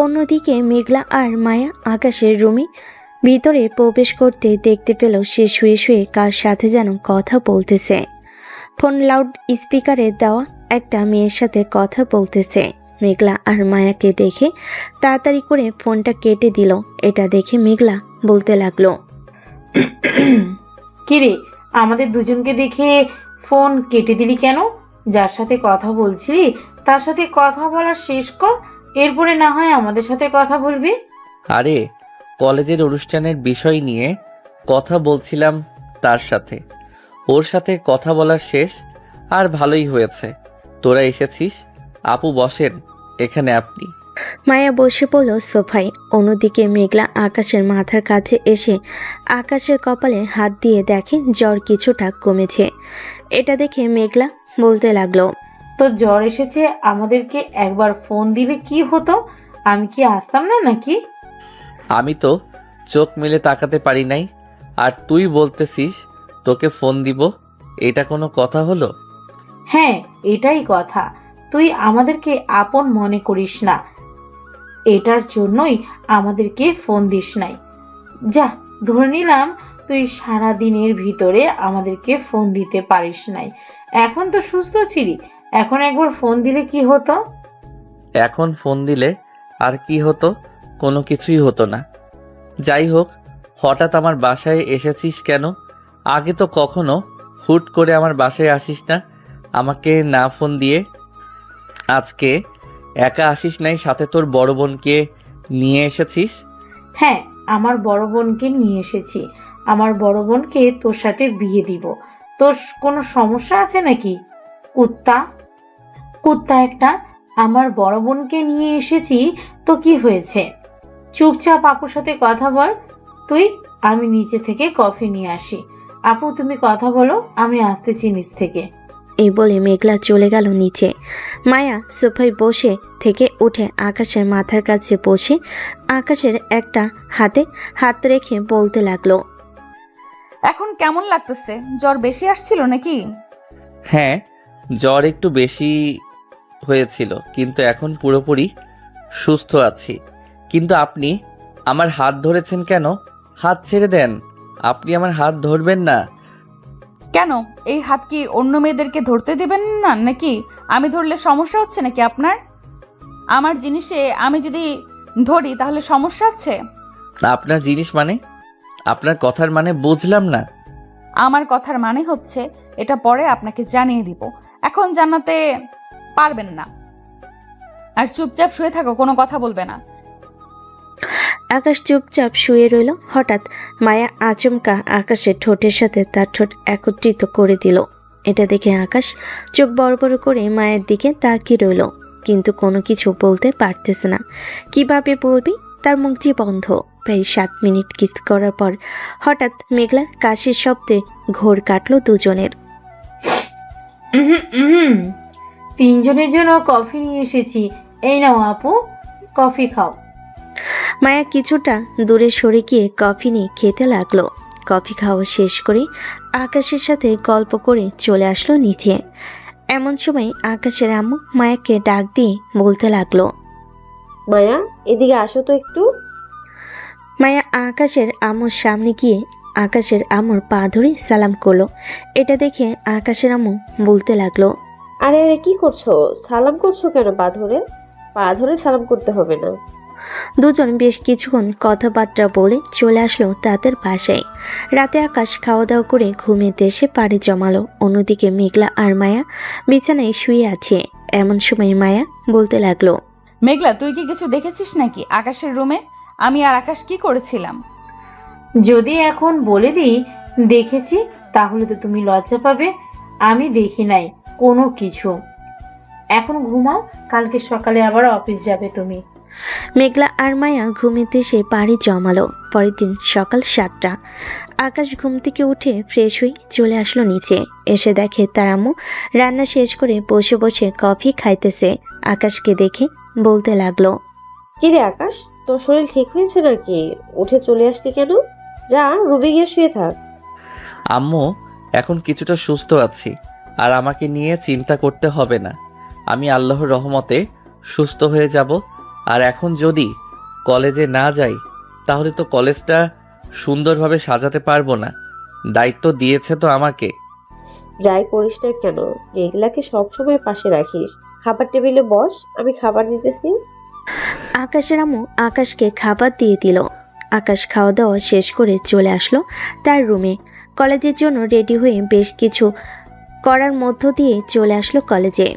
D: অন্যদিকে মেঘলা আর মায়া আকাশের রুমে ভিতরে প্রবেশ করতে দেখতে পেল সে শুয়ে শুয়ে কার সাথে যেন কথা বলতেছে। ফোন লাউড স্পিকারে দেওয়া একটা মেয়ের সাথে কথা বলতেছে। মেঘলা আর মায়াকে দেখে তাড়াতাড়ি করে ফোনটা কেটে দিল। এটা দেখে মেঘলা বলতে লাগলো,
B: কিরে, আমাদের দুজনকে দেখে ফোন কেটে দিলি কেন? যার সাথে কথা বলছিলি তার সাথে কথা বলা শেষ কর, এরপরে না হয় আমাদের সাথে কথা বলবি।
A: আরে, কলেজের অনুষ্ঠানের বিষয় নিয়ে কথা বলছিলাম তার সাথে। ওর সাথে কথা বলার শেষ। আর ভালোই হয়েছে তোরা এসেছিস। আপু বসেন এখানে আপনি।
D: মায়া বসে পড়ল সোফায়। অন্যদিকে মেঘলা আকাশের মাথার কাছে এসে আকাশের কপালে হাত দিয়ে দেখে জ্বর কিছুটা কমেছে। এটা দেখে মেঘলা বলতে লাগলো,
B: তো জ্বর এসেছে, আমাদেরকে একবার ফোন দিলে কি হতো? আমি কি আসতাম না নাকি?
A: আমি তো চোখ মেলে তাকাতে পারি নাই, আর তুই বলতেছিস তোকে ফোন দিব? এটা কোনো কথা হলো?
B: হ্যাঁ, এটাই কথা। তুই আমাদেরকে আপন মনে করিস না, এটার জন্যই আমাদেরকে ফোন দিস নাই। যা, ধরে নিলাম তুই সারা দিনের ভিতরে আমাদেরকে ফোন দিতে পারিস নাই। এখন তো সুস্থ ছিলি, এখন একবার ফোন দিলে কি হতো?
A: এখন ফোন দিলে আর কি হতো? কোনো কিছুই হতো না। যাই হোক, হঠাৎ আমার বাসায় এসেছিস কেন? আগে তো কখনো হুট করে আমার বাসায় আসিস না আমাকে না ফোন দিয়ে। আজকে একা আসিস নাই, সাথে তোর বড় বোনকে নিয়ে এসেছিস।
B: হ্যাঁ, আমার বড় বোনকে নিয়ে এসেছি। আমার বড় বোনকে তোর সাথে বিয়ে দিব। তোর কোনো সমস্যা আছে নাকি, কুত্তা? কুত্তা একটা, আমার বড় বোনকে নিয়ে এসেছি তো কি হয়েছে? চুপচাপ আপুর সাথে কথা বল তুই। আমি নিচে থেকে কফি নিয়ে আসি। আপু তুমি কথা বলো, আমি আসতেছি নিচ থেকে।
D: এই বলে মেঘলা চলে গেল নিচে। মায়া সোফায় বসে থেকে উঠে আকাশের মাথার কাছে বসে আকাশের একটা হাতে হাত রেখে বলতে লাগলো,
C: এখন কেমন লাগতেছে? জ্বর বেশি আসছিল নাকি?
A: হ্যাঁ, জ্বর একটু বেশি হয়েছিল, কিন্তু এখন পুরোপুরি সুস্থ আছি। কিন্তু আপনি আমার হাত ধরেছেন কেন? হাত ছেড়ে দেন। আপনি আমার হাত ধরবেন না।
C: কেন, এই হাত কি অন্য মেয়েদেরকে ধরতে দিবেন না নাকি? আমি ধরলে সমস্যা হচ্ছে নাকি আপনার? আমার জিনিসে আমি যদি ধরি তাহলে সমস্যা আছে?
A: আপনার জিনিস মানে? আপনার কথার মানে বুঝলাম না।
C: আমার কথার মানে হচ্ছে এটা পরে আপনাকে জানিয়ে দিব, এখন জানাতে পারবেন না। আর চুপচাপ শুয়ে থাকো, কোনো কথা বলবে না।
D: আকাশ চুপচাপ শুয়ে রইল। হঠাৎ মায়া আচমকা আকাশের ঠোঁটের সাথে তার ঠোঁট একত্রিত করে দিল। এটা দেখে আকাশ চোখ বড় বড় করে মায়ের দিকে তাকিয়ে রইল, কিন্তু কোনো কিছু বলতে পারতেছে না। কিভাবে বলবি? তার মুখ যে বন্ধ। প্রায় 7 মিনিট কিস করার পর হঠাৎ মেঘলার কাশির শব্দে ঘোর কাটলো দুজনের।
B: তিনজনের জন্য কফি নিয়ে এসেছি, এই নাও আপু, কফি খাও।
D: মায়া কিছুটা দূরে সরে গিয়ে কফি নিয়ে খেতে লাগলো। কফি খাওয়া শেষ করে আকাশের সাথে গল্প করে চলে আসলো নিচে। এমন সময় আকাশের আম্মু মায়াকে ডাক দিয়ে বলতে লাগলো,
H: মায়া, এদিকে আসো তো একটু।
D: মায়া আকাশের আম্মুর সামনে গিয়ে আকাশের আম্মুর পা ধরে সালাম করলো। এটা দেখে আকাশের আম্মু বলতে লাগলো,
H: আরে আরে, কি করছো? সালাম করছো কেন পা ধরে? পা ধরে সালাম করতে হবে না।
D: দুজন বেশ কিছুক্ষণ কথাবার্তা বলে চলে আসলো তাদের বাসায়। রাতে আকাশ খাওয়া দাওয়া করে ঘুমিয়ে এসে পাড়ি জমালো। অন্যদিকে মেঘলা আর মায়া বিছানায় শুয়ে আছে। এমন সময় মায়া বলতে লাগলো,
C: মেঘলা, তুই কি কিছু দেখেছিস নাকি আকাশের রুমে? আমি আর আকাশ কি করেছিলাম?
B: যদি এখন বলে দিই দেখেছি, তাহলে তো তুমি লজ্জা পাবে। আমি দেখি নাই কোনো কিছু। এখন ঘুমাও, কালকে সকালে আবার অফিস যাবে তুমি।
D: মেঘলা আর মায়া ঘুমিয়ে এসে পাড়ি জমালো। পরের দিন সকাল 7টা। আকাশ ঘুম থেকে উঠে ফ্রেশ হয়ে চলে আসলো নিচে। এসে দেখে তার আম্মু রান্না শেষ করে বসে বসে কফি খাইতেছে। আকাশকে দেখে বলতে লাগলো,
H: কিরে আকাশ, তোর শরীর ঠিক হয়েছে নাকি? উঠে চলে আসলি কেন? যা, রুমে গিয়ে শুয়ে থাক।
A: আম্মু, এখন কিছুটা সুস্থ আছি, আর আমাকে নিয়ে চিন্তা করতে হবে না। আমি আল্লাহর রহমতে সুস্থ হয়ে যাব। আর এখন যদি কলেজে না যাই তাহলে তো কলেজটা সুন্দরভাবে সাজাতে পারবো না। দায়িত্ব দিয়েছে তো আমাকে।
H: যাই করিস না কেন, মেঘলাকে সবসময় পাশে রাখিস। খাবার টেবিলে বস, আমি খাবার দিতেছি।
D: আকাশের আম্মু আকাশকে খাবার দিয়ে দিল। আকাশ খাওয়া দাওয়া শেষ করে চলে আসলো তার রুমে। কলেজের জন্য রেডি হয়ে বেশ কিছু করার মধ্য দিয়ে চলে আসলো কলেজে।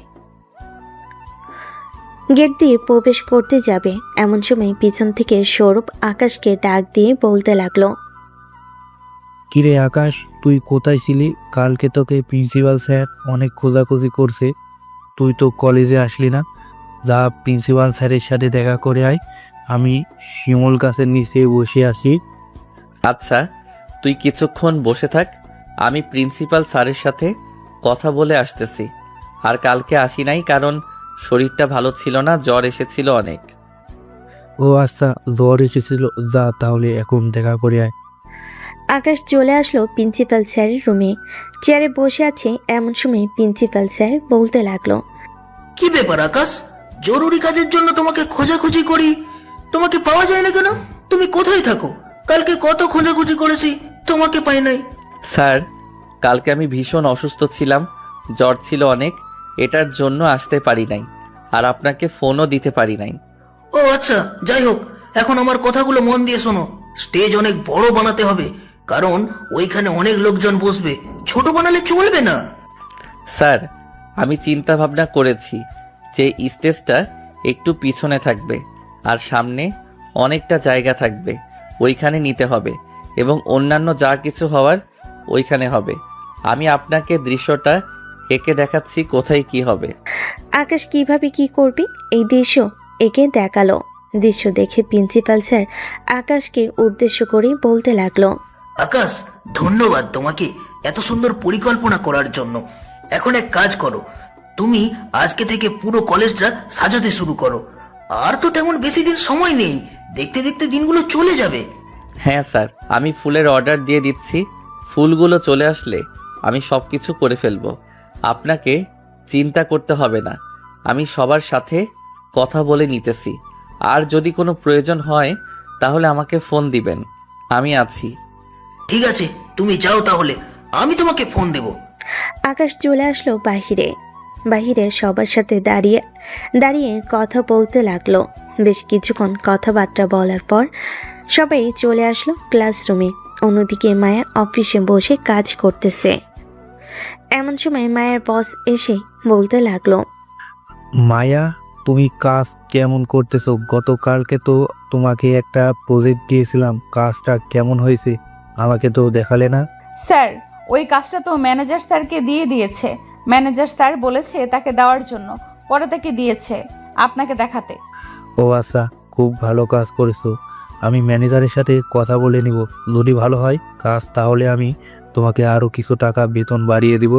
D: গেট দিয়ে প্রবেশ করতে যাবে এমন সময় পিছন থেকে সৌরভ আকাশকে ডাক দিয়ে বলতে লাগলো,
J: কিরে আকাশ, তুই কোথায় ছিলি? কালকে তোকে প্রিন্সিপাল স্যার অনেক খোঁজাখুঁজি করছে, তুই তো কলেজে আসলি না। যা, প্রিন্সিপাল স্যারের সাথে দেখা করে আয়। আমি শিমুল গাছের নিচে বসে আছি।
A: আচ্ছা, তুই কিছুক্ষণ বসে থাক, আমি প্রিন্সিপাল স্যারের সাথে কথা বলে আসতেছি। আর কালকে আসি নাই কারণ শরীরটা ভালো ছিল না, জ্বর এসেছিল অনেক।
J: ও আচ্ছা, জ্বর এসেছিল। যা তাহলে এখন দেখা করে আয়।
D: আকাশ চলে আসলো প্রিন্সিপাল স্যারের রুমে। চেয়ারে বসে আছে এমন সময় প্রিন্সিপাল স্যার বলতে লাগলো,
F: কি ব্যাপার আকাশ? জরুরি কাজের জন্য তোমাকে খোঁজাখুঁজি করি, তোমাকে পাওয়া যায় না কেন? তুমি কোথায় থাকো? কালকে কত খোঁজাখুঁজি করেছি, তোমাকে পাই নাই।
A: স্যার, কালকে আমি ভীষণ অসুস্থ ছিলাম, জ্বর ছিল অনেক, এটার জন্য আসতে পারি নাই, আর আপনাকে ফোনও দিতে পারি নাই।
F: ও আচ্ছা, যাই হোক, এখন আমার কথাগুলো মন দিয়ে শোনো। স্টেজ অনেক বড় বানাতে হবে, কারণ ওইখানে অনেক লোকজন বসবে। ছোট বানালে চলবে না।
A: স্যার, আমি চিন্তা ভাবনা করেছি যে স্টেজটা একটু পিছনে থাকবে আর সামনে অনেকটা জায়গা থাকবে, ওইখানে নিতে হবে, এবং অন্যান্য যা কিছু হওয়ার ওইখানে হবে। আমি আপনাকে দৃশ্যটা একে দেখাচ্ছি কোথায় কি হবে।
D: আকাশ কিভাবে কি করবে এই দৃশ্য একে দেখালো। দৃশ্য দেখে প্রিন্সিপাল স্যার আকাশকে উদ্দেশ্য করে বলতে লাগলো,
F: আকাশ, ধন্যবাদ তোমাকে এত সুন্দর পরিকল্পনা করার জন্য। এখন এক কাজ করো, তুমি আজকে থেকে পুরো কলেজটা সাজাতে শুরু করো। আর তো তেমন বেশি দিন সময় নেই, দেখতে দেখতে দিনগুলো চলে যাবে।
A: হ্যাঁ স্যার, আমি ফুলের অর্ডার দিয়ে দিচ্ছি। ফুলগুলো চলে আসলে আমি সব কিছু করে ফেলবো। আপনাকে চিন্তা করতে হবে না, আমি সবার সাথে কথা বলে নিতেছি। আর যদি কোনো প্রয়োজন হয় তাহলে আমাকে ফোন দিবেন, আমি আছি।
F: ঠিক আছে, তুমি যাও তাহলে, আমি তোমাকে ফোন দেব।
D: আকাশ চলে আসলো বাহিরে। বাহিরে সবার সাথে দাঁড়িয়ে দাঁড়িয়ে কথা বলতে লাগলো। বেশ কিছুক্ষণ কথাবার্তা বলার পর সবাই চলে আসলো ক্লাসরুমে। অন্যদিকে মায়া অফিসে বসে কাজ করতেছে। এমন সময় মায়ের বস এসে বলতে লাগলো,
J: মায়া, তুমি কাজ কেমন করতেছো? গতকালকে তো তোমাকে একটা প্রজেক্ট দিয়েছিলাম, কাজটা কেমন হয়েছে আমাকে তো দেখালে না।
C: স্যার, ওই কাজটা তো ম্যানেজার স্যারকে দিয়ে দিয়েছে। ম্যানেজার স্যার বলেছে তাকে দেওয়ার জন্য, পরে তাকে দিয়েছে আপনাকে দেখাতে।
J: ও আচ্ছা, খুব ভালো কাজ করেছো। আমি ম্যানেজারের সাথে কথা বলে নিব, যদি ভালো হয় কাজ তাহলে আমি তোমাকে আরও কিছু টাকা বেতন বাড়িয়ে দিব।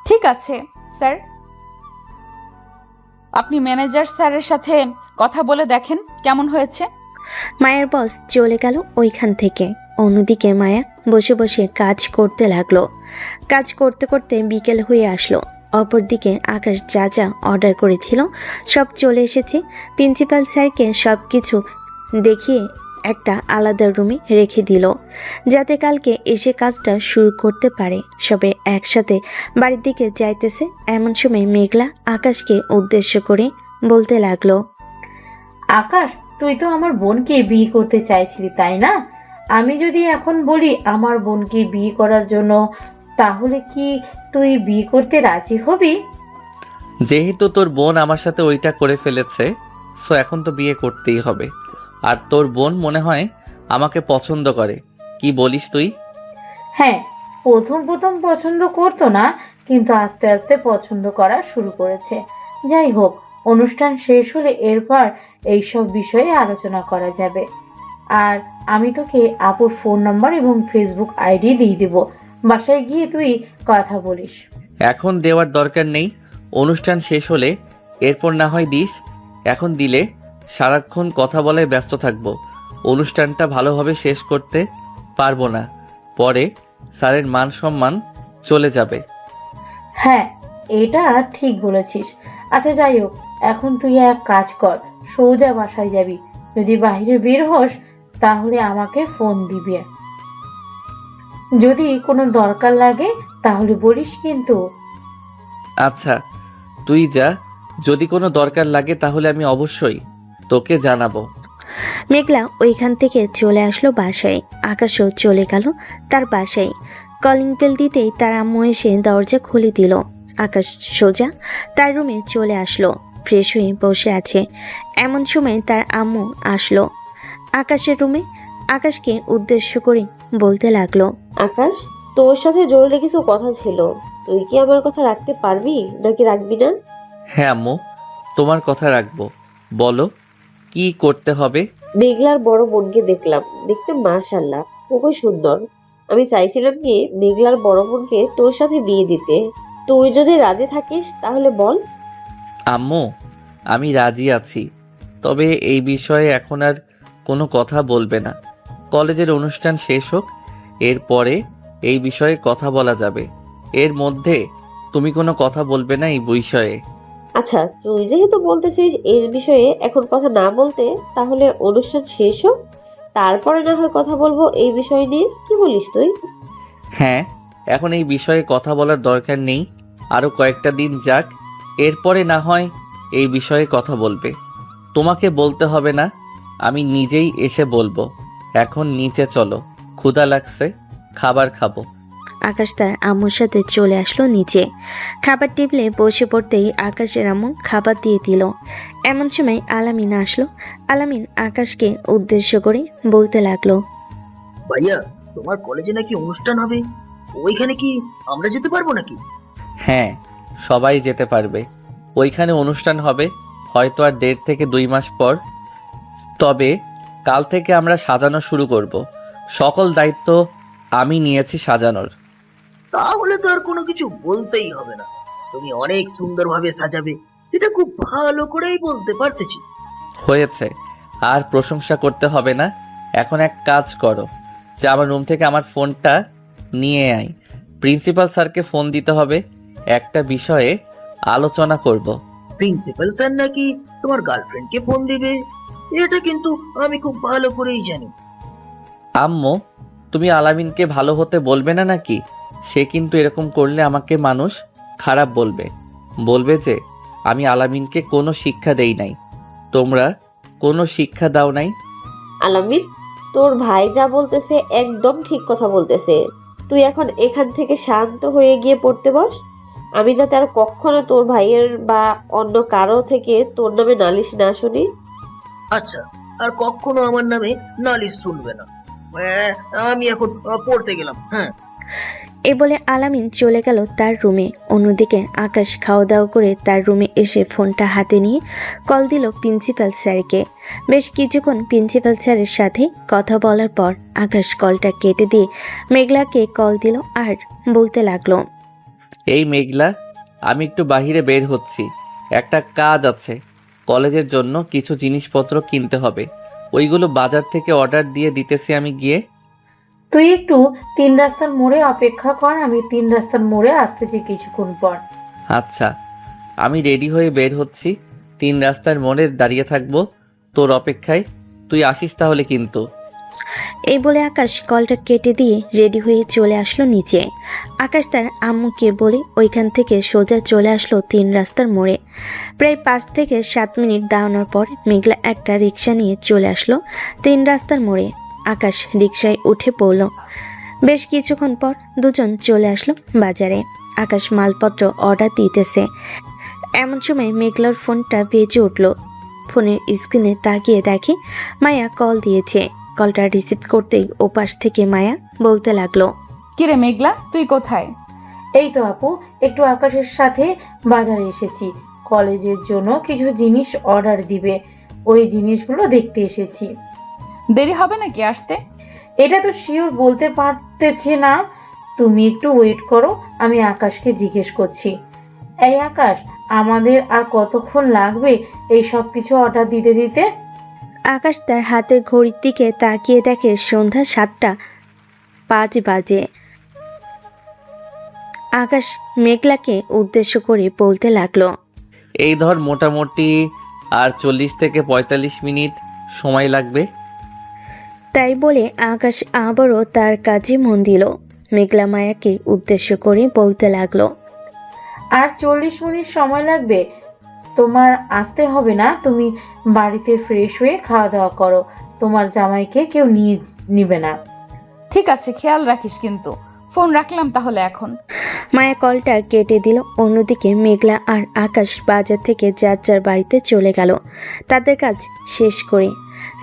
C: ঠিক আছে স্যার, আপনি ম্যানেজার স্যারের সাথে কথা বলে দেখেন কেমন হয়েছে।
D: মায়ের বস চলে গেল ওইখান থেকে। অন্যদিকে মায়া বসে বসে কাজ করতে লাগলো। কাজ করতে করতে বিকেল হয়ে আসলো। অপরদিকে আকাশ যা যা অর্ডার করেছিল সব চলে এসেছে। প্রিন্সিপাল স্যারকে সব কিছু দেখিয়ে একটা আলাদা রুমে রেখে দিল, যাতে কালকে এসে কাজটা শুরু করতে পারে। সবে একসাথে বাড়ির দিকে যাইতেছে। এমন সময় মেঘলা আকাশকে উদ্দেশ্য করে বলতে লাগলো,
B: আকাশ, তুই তো আমার বোনকে বিয়ে করতে চাইছিলি, তাই না? আমি যদি এখন বলি আমার বোনকে বিয়ে করার জন্য, তাহলে কি তুই বিয়ে করতে রাজি হবি?
A: যেহেতু তোর বোন আমার সাথে ওইটা করে ফেলেছে, সো এখন তো বিয়ে করতেই হবে। আর তোর বোন মনে হয় আমাকে পছন্দ করে, কি বলিস তুই?
B: হ্যাঁ, প্রথম প্রথম পছন্দ করতো না, কিন্তু আস্তে আস্তে পছন্দ করা শুরু করেছে। যাই হোক, অনুষ্ঠান শেষ হলে এরপর এইসব বিষয়ে আলোচনা করা যাবে। আর আমি তোকে আপুর ফোন নাম্বার এবং ফেসবুক আইডি দিয়ে দিব। বাসায় গিয়ে তুই কথা বলিস।
A: এখন দেওয়ার দরকার নেই, অনুষ্ঠান শেষ হলে এরপর না হয় দিস। এখন দিলে সারাক্ষণ কথা বলায় ব্যস্ত থাকবো, অনুষ্ঠানটা ভালোভাবে শেষ করতে পারবো না। পরে স্যারের মান সম্মান চলে যাবে।
B: হ্যাঁ, এটা ঠিক বলেছিস। আচ্ছা যাই হোক, এখন তুই এক কাজ কর, সোজা বাসায় যাবি। যদি বাইরে বের হোস তাহলে আমাকে ফোন দিবি। যদি কোনো দরকার লাগে তাহলে বলিস কিন্তু।
A: আচ্ছা, তুই যা, যদি কোনো দরকার লাগে তাহলে আমি অবশ্যই তোকে জানাবো।
D: মেঘলা ওইখান থেকে চলে আসলো বাসায়। আকাশও চলে গেল তার বাসায়। কলিং বেল দিতেই তার আম্মু এসে দরজা খুলে দিল। আকাশ সোজা তার রুমে চলে আসলো, ফ্রেশ হয়ে বসে আছে। এমন সময় তার আম্মু আসলো আকাশের রুমে। আকাশকে উদ্দেশ্য করে বলতে লাগলো,
H: আকাশ, তোর সাথে জরুরি কিছু কথা ছিল। তুই কি আমার কথা রাখতে পারবি নাকি রাখবি না?
A: হ্যাঁ আম্মু, তোমার কথা রাখবো, বলো কি করতে হবে।
H: মেঘলার বড় বোনকে দেখলাম, দেখতে মাশাআল্লাহ খুবই সুন্দর। আমি চাইছিলাম কি মেঘলার বড় বোনকে তোর সাথে বিয়ে দিতে। তুই যদি রাজি থাকিস তাহলে বল।
A: আম্মু, আমি রাজি আছি, তবে এই বিষয়ে এখন আর কোনো কথা বলবে না। কলেজের অনুষ্ঠান শেষ হোক, এরপরে এই বিষয়ে কথা বলা যাবে। এর মধ্যে তুমি কোনো কথা বলবে না এই বিষয়ে।
H: আচ্ছা, তুই যেহেতু বলতেছিস এর বিষয়ে এখন কথা না বলতে, তাহলে অনুষ্ঠান শেষ হোক, তারপরে না হয় কথা বলবো এই বিষয় নিয়ে। কি বলিস তুই?
A: হ্যাঁ, এখন এই বিষয়ে কথা বলার দরকার নেই, আরও কয়েকটা দিন যাক, এরপরে না হয় এই বিষয়ে কথা বলবে। তোমাকে বলতে হবে না, আমি নিজেই এসে বলবো। এখন নিচে চলো, ক্ষুধা লাগছে, খাবার খাবো।
D: আকাশ তার আম্মুর সাথে চলে আসলো নিচে। খাবার টেবিলে বসে পড়তেই আকাশের আম্মু খাবার দিয়ে দিল। এমন সময় আলামিন আসলো। আলামিন আকাশকে উদ্দেশ্য করে বলতে লাগলো,
F: ভাইয়া, তোমার কলেজে নাকি অনুষ্ঠান হবে, ওইখানে কি আমরা যেতে পারবো নাকি?
A: হ্যাঁ, সবাই যেতে পারবে। ওইখানে অনুষ্ঠান হবে হয়তো আর 1.5 থেকে 2 মাস পর। তবে কাল থেকে আমরা সাজানো শুরু করব। সকল দায়িত্ব আমি নিয়েছি সাজানোর।
F: তাহলে তো আর কোনো কিছু বলতেই হবে না, তুমি অনেক সুন্দরভাবে সাজাবে, এটা খুব ভালো করেই বলতে পারতেছি।
A: হয়েছে, আর প্রশংসা করতে হবে না। এখন এক কাজ করো, যে আমার রুম থেকে আমার ফোনটা নিয়ে আয়। প্রিন্সিপাল স্যারকে ফোন দিতে হবে, একটা বিষয়ে আলোচনা করব।
F: প্রিন্সিপাল স্যার নাকি তোমার গার্লফ্রেন্ডকে ফোন দিবে? এটা কিন্তু আমি খুব ভালো করেই জানি।
A: আম্মু, তুমি আলামিনকে ভালো হতে বলবে না নাকি? সে কিন্তু এরকম করলে আমাকে মানুষ খারাপ বলবে। বলবে যে আমি আলামিনকে কোনো শিক্ষা দেই নাই, তোমরা কোনো শিক্ষা দাও নাই।
H: আলামিন, তোর ভাই যা বলতেছে একদম ঠিক কথা বলতেছে। তুই এখন এখান থেকে শান্ত হয়ে গিয়ে পড়তে বস। আমি যাতে আর কখনো তোর ভাইয়ের বা অন্য কারো থেকে তোর নামে নালিশ না শুনি।
F: আচ্ছা, আর কখনো আমার নামে নালিশ শুনবে না। আমি এখন পড়তে গেলাম। হ্যাঁ।
D: এ বলে আলামিন চলে গেল তার রুমে। অন্যদিকে আকাশ খাওয়া দাওয়া করে তার রুমে এসে ফোনটা হাতে নিয়ে কল দিল প্রিন্সিপাল স্যারকে। বেশ কিছুক্ষণ প্রিন্সিপাল স্যারের সাথে কথা বলার পর আকাশ কলটা কেটে দিয়ে মেঘলাকে কল দিল আর বলতে লাগলো,
A: এই মেঘলা, আমি একটু বাইরে বের হচ্ছি, একটা কাজ আছে। কলেজের জন্য কিছু জিনিসপত্র কিনতে হবে, ওইগুলো বাজার থেকে অর্ডার দিয়ে দিতেছি আমি গিয়ে।
B: তুই একটু 3 রাস্তার মোড়ে অপেক্ষা কর, আমি 3 রাস্তার মোড়ে আসতেছি কিছুক্ষণ পর।
A: আচ্ছা, আমি রেডি হয়ে বের হচ্ছি, 3 রাস্তার মোড়ে দাঁড়িয়ে থাকবো তোর অপেক্ষায়। তুই আসিস তাহলে কিন্তু।
D: এই বলে আকাশ কলটা কেটে দিয়ে রেডি হয়ে চলে আসলো নিচে। আকাশ তার আম্মুকে বলে ওইখান থেকে সোজা চলে আসলো 3 রাস্তার মোড়ে। প্রায় 5 থেকে 7 মিনিট দাঁড়ানোর পর মেঘলা একটা রিক্সা নিয়ে চলে আসলো 3 রাস্তার মোড়ে। আকাশ রিক্সায় উঠে পড়ল। বেশ কিছুক্ষণ পর দুজন চলে আসলো বাজারে। আকাশ মালপত্র অর্ডার দিতেছে। এমন সময় মেঘলার ফোনটা বেজে উঠল। ফোনের স্ক্রিনে তাকিয়ে দেখে মায়া কল দিয়েছে। কলটা রিসিভ করতেই ওপাশ থেকে মায়া বলতে লাগলো,
C: কিরে মেঘলা, তুই কোথায়?
B: এই তো আপু, একটু আকাশের সাথে বাজারে এসেছি। কলেজের জন্য কিছু জিনিস অর্ডার দিবে, ওই জিনিসগুলো দেখতে এসেছি।
C: দেরি হবে নাকি আসতে?
B: এটা তো শিওর বলতে পারতেছি না, তুমি একটু ওয়েট করো, আমি আকাশকে জিজ্ঞেস করছি। এই আকাশ, আমাদের আর কতক্ষণ লাগবে এই সব কিছু অর্ডার দিতে দিতে?
D: আকাশ তার হাতের ঘড়ির দিকে তাকিয়ে দেখে সন্ধ্যা 7:05 বাজে। আকাশ মেঘলাকে উদ্দেশ্য করে বলতে লাগলো,
A: এই ধর মোটামুটি আর 40 থেকে 45 মিনিট সময় লাগবে।
D: তাই বলে আকাশ আবারও তার কাজে মন দিল। মেঘলা মায়াকে উদ্দেশ্য করে বলতে লাগলো,
B: আর 40 মিনিট সময় লাগবে? তোমার আসতে হবে না, তুমি বাড়িতে ফ্রেশ হয়ে খাওয়া দাওয়া করো, তোমার জামাইকে কেউ নিবে না।
C: ঠিক আছে, খেয়াল রাখিস কিন্তু। ফোন রাখলাম তাহলে এখন।
D: মায়া কলটা কেটে দিল। অন্যদিকে মেঘলা আর আকাশ বাজার থেকে যার যার বাড়িতে চলে গেল তাদের কাজ শেষ করে।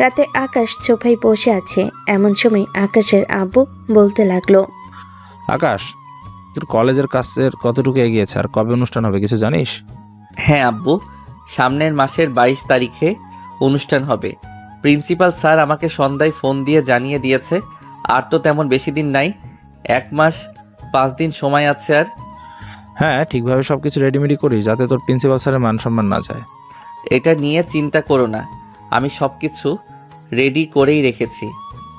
D: রাতে আকাশ সোফায় বসে আছে। এমন সময় আকাশের আব্বু বলতে লাগলো,
G: আকাশ, তোর কলেজের কাজের কতটুকু এগিয়েছে আর কবে অনুষ্ঠান হবে কিছু জানিস?
A: হ্যাঁ আব্বু, সামনের মাসের 22 তারিখে অনুষ্ঠান হবে। প্রিন্সিপাল স্যার আমাকে সন্ধ্যায় ফোন দিয়ে জানিয়ে দিয়েছে। আর তো তেমন বেশি দিন নাই, 1 মাস 5 দিন সময় আছে। আর
G: হ্যাঁ, ঠিকভাবে সব কিছু রেডিমেডি করিস যাতে তোর প্রিন্সিপাল স্যারের মান সম্মান না যায়।
A: এটা নিয়ে চিন্তা করো না, আমি সব কিছু রেডি করেই রেখেছি।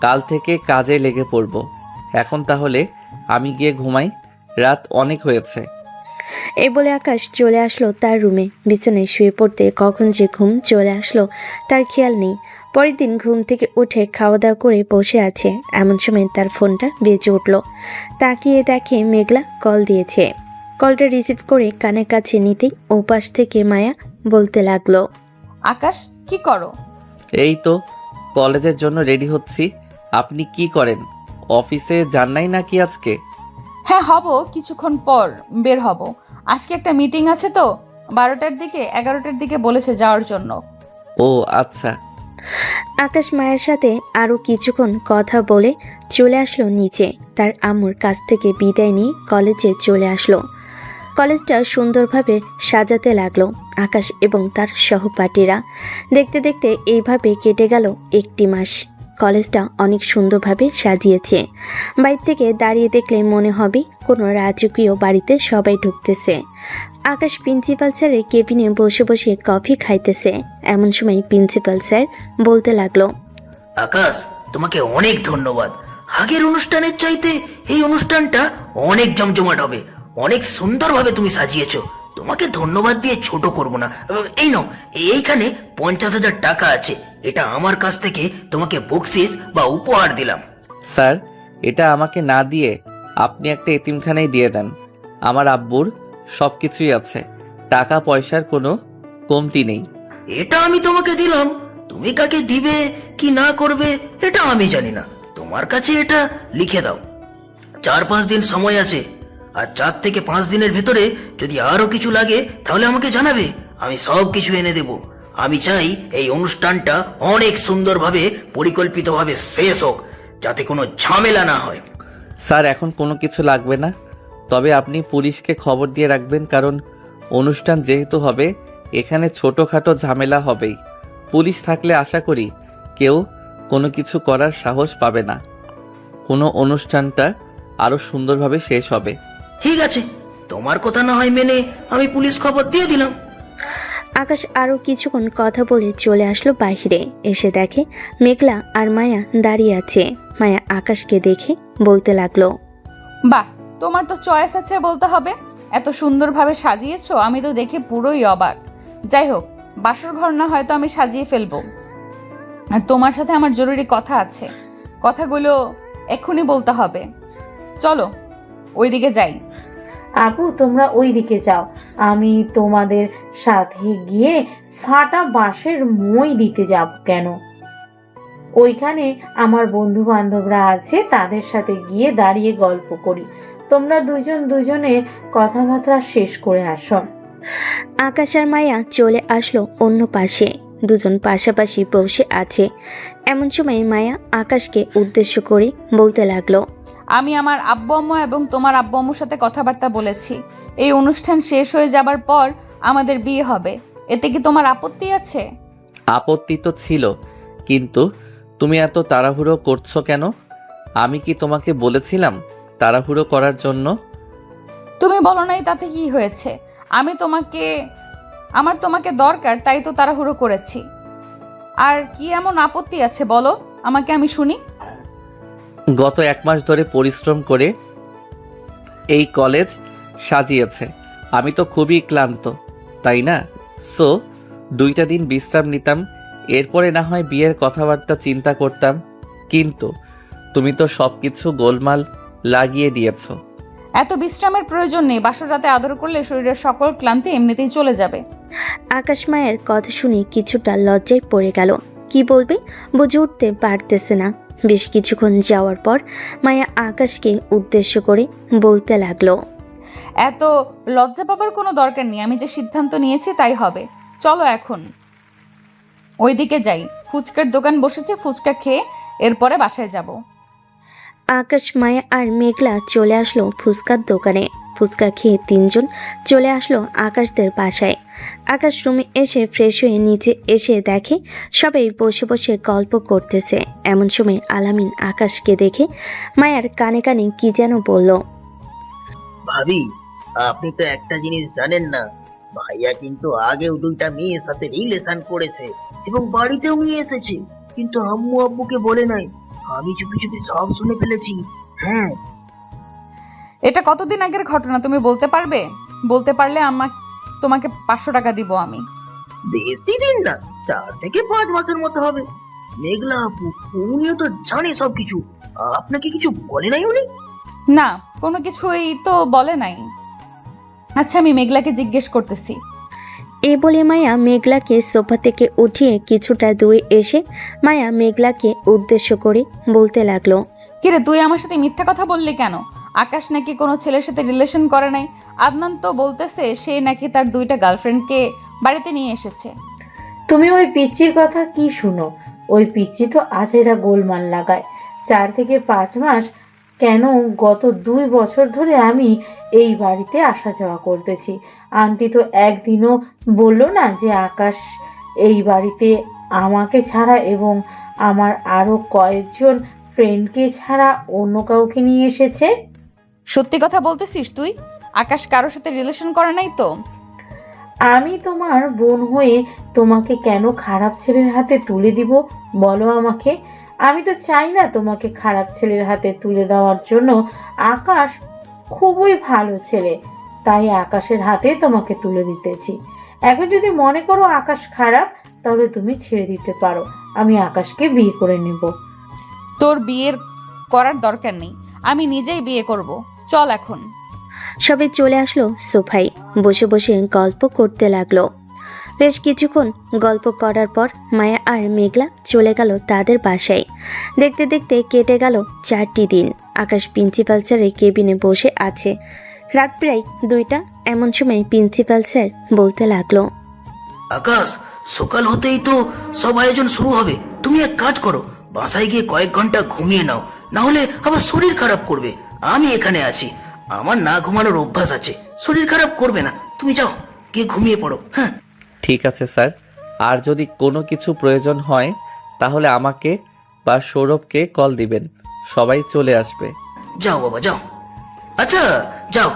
A: কাল থেকে কাজে লেগে পড়ব। এখন তাহলে আমি গিয়ে ঘুমাই, রাত অনেক হয়েছে।
D: এই বলে আকাশ চলে আসলো তার রুমে। বিছানায় শুয়ে পড়তে কখন যে ঘুম চলে আসলো তার খেয়াল নেই। পরের দিন ঘুম থেকে উঠে খাওয়া দাওয়া করে বসে আছে। এমন সময় তার ফোনটা বেজে উঠল। তাকিয়ে দেখে মেঘলা কল দিয়েছে। কলটা রিসিভ করে কানের কাছে নিতেই ওপাশ থেকে মায়া বলতে লাগলো,
C: আকাশ, কি করো?
A: এই তো কলেজের জন্য রেডি হচ্ছি। আপনি কি করেন? অফিসে যান নাই নাকি আজকে?
C: হ্যাঁ, হব, কিছুক্ষণ পর বের হব। আজকে একটা মিটিং আছে তো, 12টার দিকে 11টার দিকে বলেছে যাওয়ার জন্য।
A: ও আচ্ছা।
D: আকাশ মায়ের সাথে আরও কিছুক্ষণ কথা বলে চলে আসলো নিচে। তার আম্মুর কাছ থেকে বিদায় নিয়ে কলেজে চলে আসলো। কলেজটা সুন্দরভাবে সাজাতে লাগলো আকাশ এবং তার সহপাঠীরা। দেখতে দেখতে এইভাবে কেটে গেল 1টি মাস। কলেজটা অনেক সুন্দরভাবে সাজিয়েছে। বাইরে থেকে দাঁড়িয়ে দেখলে মনে হবে কোনো রাজকীয় বাড়িতে সবাই ঢুকতেছে। আকাশ প্রিন্সিপাল স্যারের কেবিনে বসে বসে কফি খাইতেছে। এমন সময় প্রিন্সিপাল স্যার বলতে লাগলো,
F: আকাশ, তোমাকে অনেক ধন্যবাদ। আগের অনুষ্ঠানের চাইতে এই অনুষ্ঠানটা অনেক জমজমাট হবে। অনেক সুন্দরভাবে তুমি সাজিয়েছো। তোমাকে ধন্যবাদ দিয়ে ছোট করব না। এই নাও, এইখানে 50,000 টাকা আছে। এটা আমার কাছ থেকে তোমাকে বকশিস বা উপহার দিলাম।
A: স্যার, এটা আমাকে না দিয়ে আপনি একটা এতিমখানায় দিয়ে দেন। আমার আব্বুর সব কিছুই আছে, টাকা পয়সার কোনো কমতি নেই।
F: এটা আমি তোমাকে দিলাম, তুমি কাকে দিবে কি না করবে এটা আমি জানি না। তোমার কাছে এটা লিখে দাও। 4-5 দিন সময় আছে, আর 4 থেকে 5 দিনের ভেতরে যদি আরো কিছু লাগে তাহলে আমাকে জানাবে, আমি সব কিছু এনে দেব। আমি চাই এই অনুষ্ঠানটা অনেক সুন্দরভাবে পরিকল্পিতভাবে শেষ হোক, যাতে কোনো ঝামেলা না হয়।
A: স্যার, এখন কোনো কিছু লাগবে না, তবে আপনি পুলিশকে খবর দিয়ে রাখবেন, কারণ অনুষ্ঠান যেহেতু হবে এখানে ছোটোখাটো ঝামেলা হবেই। পুলিশ থাকলে আশা করি কেউ কোনো কিছু করার সাহস পাবে না। কোনো অনুষ্ঠানটা আরও সুন্দরভাবে শেষ হবে।
F: ঠিক আছে, তোমার কথা না হয় মেনে আমি পুলিশ খবর দিয়ে দিলাম।
D: আকাশ আরও কিছুক্ষণ কথা বলে চলে আসলো বাইরে। এসে দেখে মেঘলা আর মায়া দাঁড়িয়ে আছে। মায়া আকাশকে দেখে বলতে লাগলো,
C: বাহ, তোমার তো চয়েস আছে বলতে হবে। এত সুন্দরভাবে সাজিয়েছো, আমি তো দেখে পুরোই অবাক। যাই হোক, বাসর ঘর না হয়তো আমি সাজিয়ে ফেলবো, আর তোমার সাথে আমার জরুরি কথা আছে। কথাগুলো এক্ষুনি বলতে হবে। চলো ওইদিকে যাই।
B: আপু, তোমরা ওই দিকে যাও, আমি তোমাদের সাথে গিয়ে ফাটা বাঁশের মই দিতে যাব। কেন? ওইখানে আমার বন্ধু বান্ধবরা আছে, তাদের সাথে গিয়ে দাঁড়িয়ে গল্প করি। তোমরা দুজনে কথাবার্তা শেষ করে আসো।
D: আকাশ আর মায়া চলে আসলো অন্য পাশে। দুজন পাশাপাশি বসে আছে। এমন সময় মায়া আকাশকে উদ্দেশ্য করে বলতে লাগলো,
C: আমি আমার আব্বু আম্মু এবং তোমার আব্বু আম্মুর সাথে কথাবার্তা বলেছি। এই অনুষ্ঠান শেষ হয়ে যাবার পর আমাদের বিয়ে হবে। এতে কি তোমার আপত্তি আছে?
A: আপত্তি তো ছিল, কিন্তু তুমি এত তাড়াহুড়ো করছো কেন? আমি কি তোমাকে বলেছিলাম তাড়াহুড়ো করার জন্য?
C: তুমি বলো নাই তাতে কি হয়েছে? আমার তোমাকে দরকার, তাই তো তাড়াহুড়ো করেছি। আর কি এমন আপত্তি আছে বলো আমাকে, আমি শুনি।
A: গত 1 মাস ধরে পরিশ্রম করে এই কলেজ সাজিয়েছে। আমি তো খুবই ক্লান্ত, তাই না? সো 2টা দিন বিশ্রাম নিতাম, এরপরে না হয় বিয়ের কথাবার্তা চিন্তা করতাম। কিন্তু তুমি তো সব কিছু গোলমাল লাগিয়ে দিয়েছো।
C: এত বিশ্রামের প্রয়োজন নেই। বাসর রাতে আদর করলে শরীরের সকল ক্লান্তি এমনিতেই চলে যাবে।
D: আকাশ মায়ের কথা শুনে কিছুটা লজ্জায় পড়ে গেল। কি বলবে বুঝে উঠতে পারতেছে না। বেশ কিছুক্ষণ যাওয়ার পর মায়া আকাশকে উদ্দেশ্য করে বলতে লাগলো,
C: এত লজ্জা পাবার কোনো দরকার নেই। আমি যে সিদ্ধান্ত নিয়েছি তাই হবে। চলো এখন ওইদিকে যাই। ফুচকার দোকান বসেছে, ফুচকা খেয়ে এরপরে বাসায় যাব।
D: আকাশ, মায়া আর মেঘলা চলে আসলো ফুচকার দোকানে। ফুচকা খেয়ে 3জন চলে আসলো আকাশদের বাসায়। আকাশ রুমে এসে ফ্রেশ হয়ে নিচে এসে দেখে সবাই বসে বসে গল্প করতেছে। এমন সময় আলামিন আকাশকে দেখে মায়ার কানে কানে কি যেন বলল।
F: ভাবি, আপনি তো একটা জিনিস জানেন না, ভাইয়া কিন্তু আগেও 2টা মেয়ের সাথে রিলেশন করেছে এবং বাড়িতেও নিয়ে এসেছে, কিন্তু আম্মু আব্বুকে বলে নাই। আমি চুপি চুপি সব শুনে ফেলেছি। হ্যাঁ,
C: এটা কতদিন আগের ঘটনা তুমি বলতে পারবে? বলতে পারলে তোমাকে 500 টাকা দিব আমি।
F: বেশি দিন না, 4 থেকে 5 মাসের মতো হবে। মেঘলা আপু, উনিও তো জানে সবকিছু। আপনাকে কিছু বলে নাই উনি?
C: না, কোনো কিছুই তো বলে নাই। আচ্ছা, আমি মেঘলাকে জিজ্ঞেস করতেছি।
D: এ বলে মায়া মেঘলাকে সোফা থেকে উঠিয়ে কিছুটা দূরে এসে মায়া মেঘলাকে উদ্দেশ্য করে বলতে লাগলো,
C: কিরে, তুই আমার সাথে মিথ্যা কথা বললি কেন? আকাশ নাকি কোনো ছেলের সাথে রিলেশন করে নাই। আদনান তো বলতেছে সে নাকি তার 2টা গার্লফ্রেন্ডকে বাড়িতে নিয়ে এসেছে।
B: তুমি ওই পিচ্চির কথা কি শুনো? ওই পিচ্চি তো আজেরা গোলমাল লাগায়। 4 থেকে 5 মাস কেন গত 2 বছর ধরে আমি এই বাড়িতে আসা যাওয়া করতেছি। আন্টি তো একদিনও বললো না যে আকাশ এই বাড়িতে আমাকে ছাড়া এবং আমার আরও কয়েকজন ফ্রেন্ডকে ছাড়া অন্য কাউকে নিয়ে এসেছে।
C: সত্যি কথা বলতেছিস তুই? আকাশ কারোর সাথে রিলেশন করে নাই তো?
B: আমি তোমার বোন হয়ে তোমাকে কেন খারাপ ছেলের হাতে তুলে দিব বলো আমাকে? আমি তো চাই না তোমাকে খারাপ ছেলের হাতে তুলে দেওয়ার জন্য। আকাশ খুবই ভালো ছেলে, তাই আকাশের হাতে তোমাকে তুলে দিতেছি। এখন যদি মনে করো আকাশ খারাপ, তাহলে তুমি ছেড়ে দিতে পারো, আমি আকাশকে বিয়ে করে নেব।
C: তোর বিয়ের করার দরকার নেই, আমি নিজেই বিয়ে করব। চল এখন।
D: সবাই চলে আসলো সোফায়, বসে বসে গল্প করতে লাগলো। বেশ কিছুক্ষণ গল্প করার পর মায়া আর মেঘলা চলে গেল তাদের বাসায়। দেখতে দেখতে কেটে গেল 4টি দিন। আকাশ প্রিন্সিপাল স্যারের কেবিনে বসে আছে। রাত প্রায় 2টা। এমন সময় প্রিন্সিপাল স্যার বলতে লাগলো,
F: আকাশ, সকাল হতেই তো সব আয়োজন শুরু হবে। তুমি এক কাজ করো, বাসায় গিয়ে কয়েক ঘন্টা ঘুমিয়ে নাও, না হলে আবার শরীর খারাপ করবে। আমি এখানে আছি, আমার না ঘুমানোর অভ্যাস আছে, শরীর খারাপ করবে না। তুমি যাও, গিয়ে ঘুমিয়ে পড়ো। হ্যাঁ,
A: ঠিক আছে স্যার, আর যদি কোনো কিছু প্রয়োজন হয় তাহলে আমাকে বা সৌরভকে কল দিবেন, সবাই চলে আসবে।
F: যাও বাবা যাও। আচ্ছা যাও,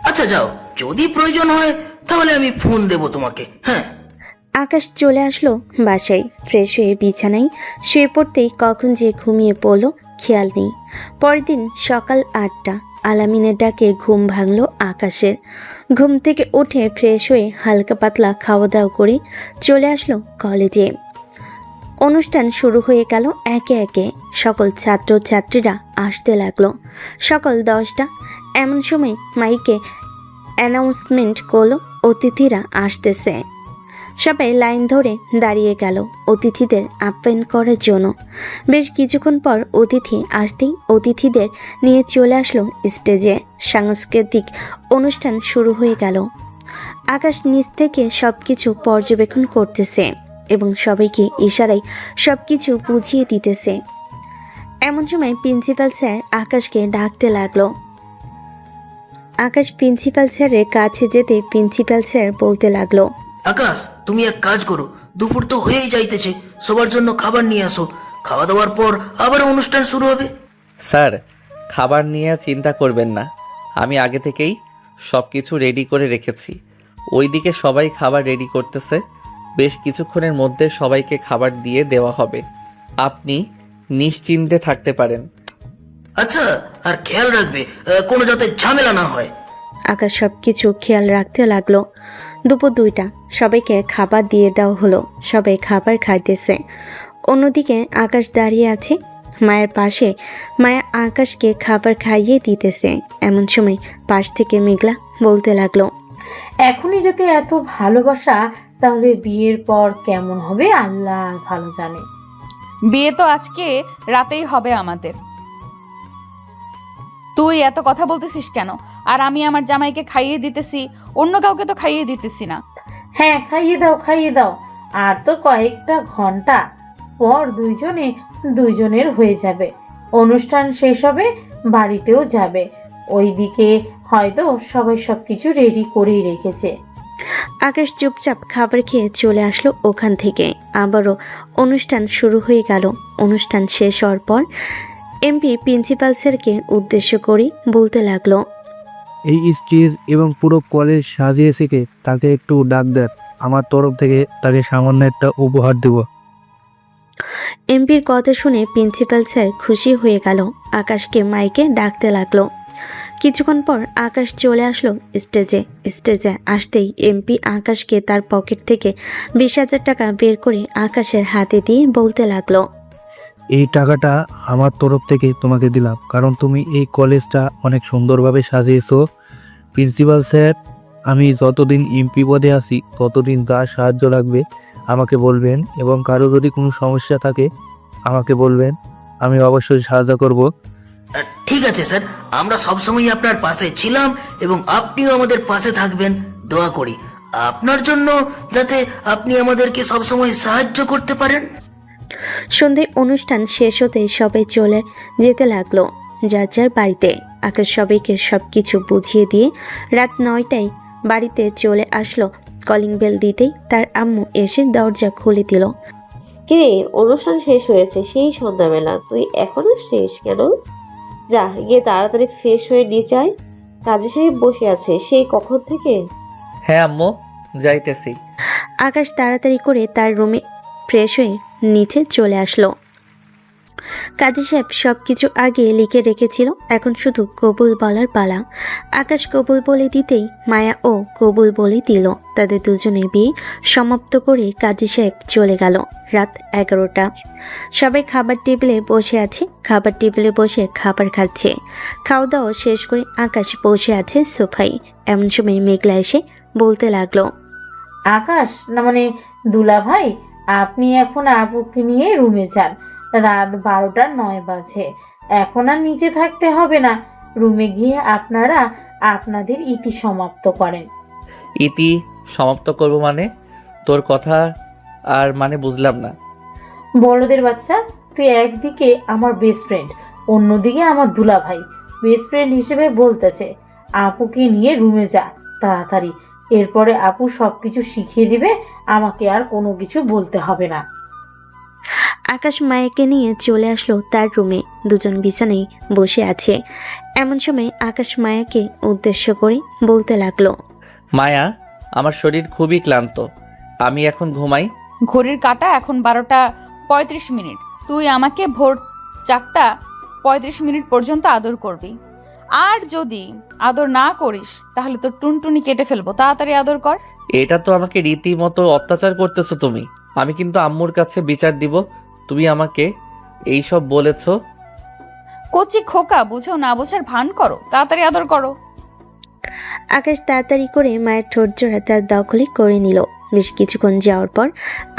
F: আচ্ছা যাও, যদি প্রয়োজন হয় তাহলে আমি ফোন দেব তোমাকে। হ্যাঁ।
D: আকাশ চলে আসলো বাসায়। ফ্রেশ হয়ে বিছানায় শুয়ে পড়তেই কখন যে ঘুমিয়ে পড়লো খেয়াল নেই। পরের দিন সকাল 8টা। আলামিনের ডাকে ঘুম ভাঙলো আকাশের। ঘুম থেকে উঠে ফ্রেশ হয়ে হালকা পাতলা খাওয়া দাওয়া করে চলে আসলো কলেজে। অনুষ্ঠান শুরু হয়ে গেল একে একে। সকল ছাত্রছাত্রীরা আসতে লাগলো। সকাল 10টা। এমন সময় মাইকে অ্যানাউন্সমেন্ট করলো অতিথিরা আসতেছে। সবাই লাইন ধরে দাঁড়িয়ে গেল অতিথিদের আপ্যায়ন করার জন্য। বেশ কিছুক্ষণ পর অতিথি আসতেই অতিথিদের নিয়ে চলে আসলো স্টেজে। সাংস্কৃতিক অনুষ্ঠান শুরু হয়ে গেল। আকাশ নিচ থেকে সব কিছু পর্যবেক্ষণ করতেছে এবং সবাইকে ইশারায় সব কিছু বুঝিয়ে দিতেছে। এমন সময় প্রিন্সিপাল স্যার আকাশকে ডাকতে লাগলো। আকাশ প্রিন্সিপাল স্যারের কাছে যেতে প্রিন্সিপাল স্যার বলতে লাগলো,
F: আকাশ, তুমি এক কাজ করো, দুপুর তো হয়েই যাইতেছে, সবার জন্য খাবার নিয়ে আসো। খাওয়া দাওয়ার পর আবার অনুষ্ঠান শুরু হবে।
A: স্যার, খাবার নিয়ে চিন্তা করবেন না, আমি আগে থেকেই সব কিছু রেডি করে রেখেছি। ওইদিকে সবাই খাবার রেডি করতেছে, বেশ কিছুক্ষণের মধ্যে সবাইকে খাবার দিয়ে দেওয়া হবে, আপনি নিশ্চিন্তে থাকতে পারেন।
F: আচ্ছা, আর খেয়াল রাখবে কোনো যাতে ঝামেলা না হয়।
D: আকাশ সব কিছু খেয়াল রাখতে লাগলো। দুপুর 2টা। সবাইকে খাবার দিয়ে দেওয়া হলো। সবাই খাবার খাইতেছে। অন্যদিকে আকাশ দাঁড়িয়ে আছে মায়ের পাশে। মায়া আকাশকে খাবার খাইয়ে দিতেছে। এমন সময় পাশ থেকে মেঘলা বলতে লাগলো,
B: এখনই যদি এত ভালোবাসা, তাহলে বিয়ের পর কেমন হবে আল্লাহ ভালো জানে।
C: বিয়ে তো আজকে রাতেই হবে আমাদের। তুই এত কথা বলতেছিস কেন? আর আমি আমার জামাইকে খাইয়ে দিতেছি, অন্য কাউকে তো খাইয়ে দিতেছি না।
B: হ্যাঁ, খাইয়ে দাও খাইয়ে দাও। আর তো কয়েকটা ঘন্টা পর দুইজনের হয়ে যাবে। অনুষ্ঠান শেষ হবে, বাড়িতেও যাবে। ওইদিকে হয়তো সবাই সবকিছু রেডি করেই রেখেছে।
D: আকাশ চুপচাপ খাবার খেয়ে চলে আসলো ওখান থেকে। আবারও অনুষ্ঠান শুরু হয়ে গেল। অনুষ্ঠান শেষ হওয়ার পর এমপি প্রিন্সিপাল স্যারকে উদ্দেশ্য করে বলতে লাগলো,
J: এই স্টেজ এবং পুরো কলেজ সাজিয়েছে কে, তাকে একটু ডাক দেন, আমার তরফ থেকে তাকে সামান্য একটা উপহার দেব।
D: এমপির কথা শুনে প্রিন্সিপাল স্যার খুশি হয়ে গেল। আকাশকে মাইকে ডাকতে লাগলো। কিছুক্ষণ পর আকাশ চলে আসলো স্টেজে আসতেই এমপি আকাশকে তার পকেট থেকে 20,000 টাকা বের করে আকাশের হাতে দিয়ে বলতে লাগলো,
J: এই টাকাটা আমার তরফ থেকে তোমাকে দিলাম, কারণ তুমি এই কলেজটা অনেক সুন্দরভাবে সাজিয়েছো। প্রিন্সিপাল স্যার, আমি যতদিন এমপি পদে আছি ততদিন যা সাহায্য লাগবে আমাকে বলবেন, এবং কারো যদি কোনো সমস্যা থাকে আমাকে বলবেন, আমি অবশ্যই সাহায্য করব।
F: ঠিক আছে স্যার, আমরা সবসময় আপনার পাশে ছিলাম এবং আপনিও আমাদের পাশে থাকবেন। দোয়া করি আপনার জন্য, যাতে আপনি আমাদেরকে সবসময় সাহায্য করতে পারেন।
D: সন্ধ্যায় অনুষ্ঠান শেষ হতেই সবাই চলে যেতে লাগলো। যার যার বাড়িতে। আকাশ সবাইকে সবকিছু বুঝিয়ে দিয়ে রাত 9টায় বাড়িতে চলে আসলো। কলিং বেল দিতেই তার আম্মু এসে দরজা খুলে দিল।
H: কিরে, অনুষ্ঠান শেষ হয়েছে সেই সন্ধ্যাবেলা, তুই এখন আসছিস কেন? যা গিয়ে তাড়াতাড়ি ফ্রেশ হয়ে নিচে আয়। কাজী সাহেব বসে আছে সেই কখন থেকে।
A: হ্যাঁ আম্মু, যাইতেছি।
D: আকাশ তাড়াতাড়ি করে তার রুমে ফ্রেশ হয়ে নিচে চলে আসলো। কাজী সাহেব সব কিছু আগে লিখে রেখেছিল, এখন শুধু কবুল বলার পালা। আকাশ কবুল বলে দিতেই মায়া ও কবুল বলে দিল। তাদের দুজনে বিয়ে সমাপ্ত করে কাজী সাহেব চলে গেল। রাত 11টা। সবাই খাবার টেবিলে বসে আছে, খাবার টেবিলে বসে খাবার খাচ্ছে। খাওয়া দাওয়া শেষ করে আকাশ বসে আছে সোফায়। এমন সময় মেঘলা এসে বলতে লাগলো,
B: আকাশ না মানে দুলা ভাই, আপনি এখন আপুকে নিয়ে রুমে যান। রাত 12:09 বাজে। এখন আর নিচে থাকতে হবে না, রুমে গিয়ে আপনারা আপনাদের ইতি সমাপ্ত করেন।
A: ইতি সমাপ্ত করব মানে? তোর কথা আর মানে বুঝলাম না।
B: বড়দের বাচ্চা, তুই একদিকে আমার বেস্ট ফ্রেন্ড, অন্যদিকে আমার দুলা ভাই। বেস্ট ফ্রেন্ড হিসেবে বলতেছে আপুকে নিয়ে রুমে যা তাড়াতাড়ি। এরপরে আপু সব কিছু শিখিয়ে দিবে, আমাকে আর কোনো কিছু বলতে হবে না।
D: আকাশ মায়াকে নিয়ে চলে আসলো তার রুমে। দুজন বিছানায় বসে আছে। এমন সময় আকাশ মায়াকে উদ্দেশ্য করে বলতে লাগলো,
A: মায়া, আমার শরীর খুবই ক্লান্ত, আমি এখন ঘুমাই।
C: ঘড়ির কাঁটা এখন 12:35। তুই আমাকে ভোর 4:35 পর্যন্ত আদর করবি। আর যদি আদর না করিস তাহলে তোর টুনটুনি কেটে ফেলবো। তাড়াতাড়ি আদর কর।
A: এটা তো আমাকে রীতিমতো অত্যাচার করতেছো তুমি। আমি কিন্তু আম্মুর কাছে বিচার দিব। তুমি আমাকে এইসব বলেছো।
C: কচি খোকা, বুঝো না বোঝার ভান করো, তাড়াতাড়ি আদর করো।
D: আকাশ তাড়াতাড়ি করে মায়ের ঠোঁট জোড়া তার দখলে করে নিল। বেশ কিছুক্ষণ যাওয়ার পর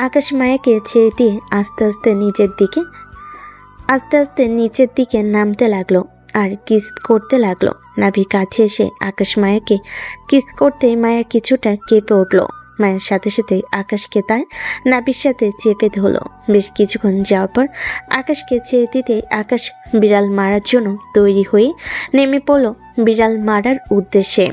D: আকাশ মায়াকে ছেড়ে দিয়ে আস্তে আস্তে নিচের দিকে নামতে লাগলো আর কিস করতে লাগলো। নাভির কাছে এসে আকাশ মায়াকে কিস করতে মায়া কিছুটা কেঁপে উঠলো। মায়ের সাথে সাথে আকাশকে তার নাভির সাথে চেপে ধরলো। বেশ কিছুক্ষণ যাওয়ার পর আকাশকে ছেড়ে দিতে আকাশ বিড়াল মারার জন্য তৈরি হয়ে নেমে পড়লো বিড়াল মারার উদ্দেশ্যে।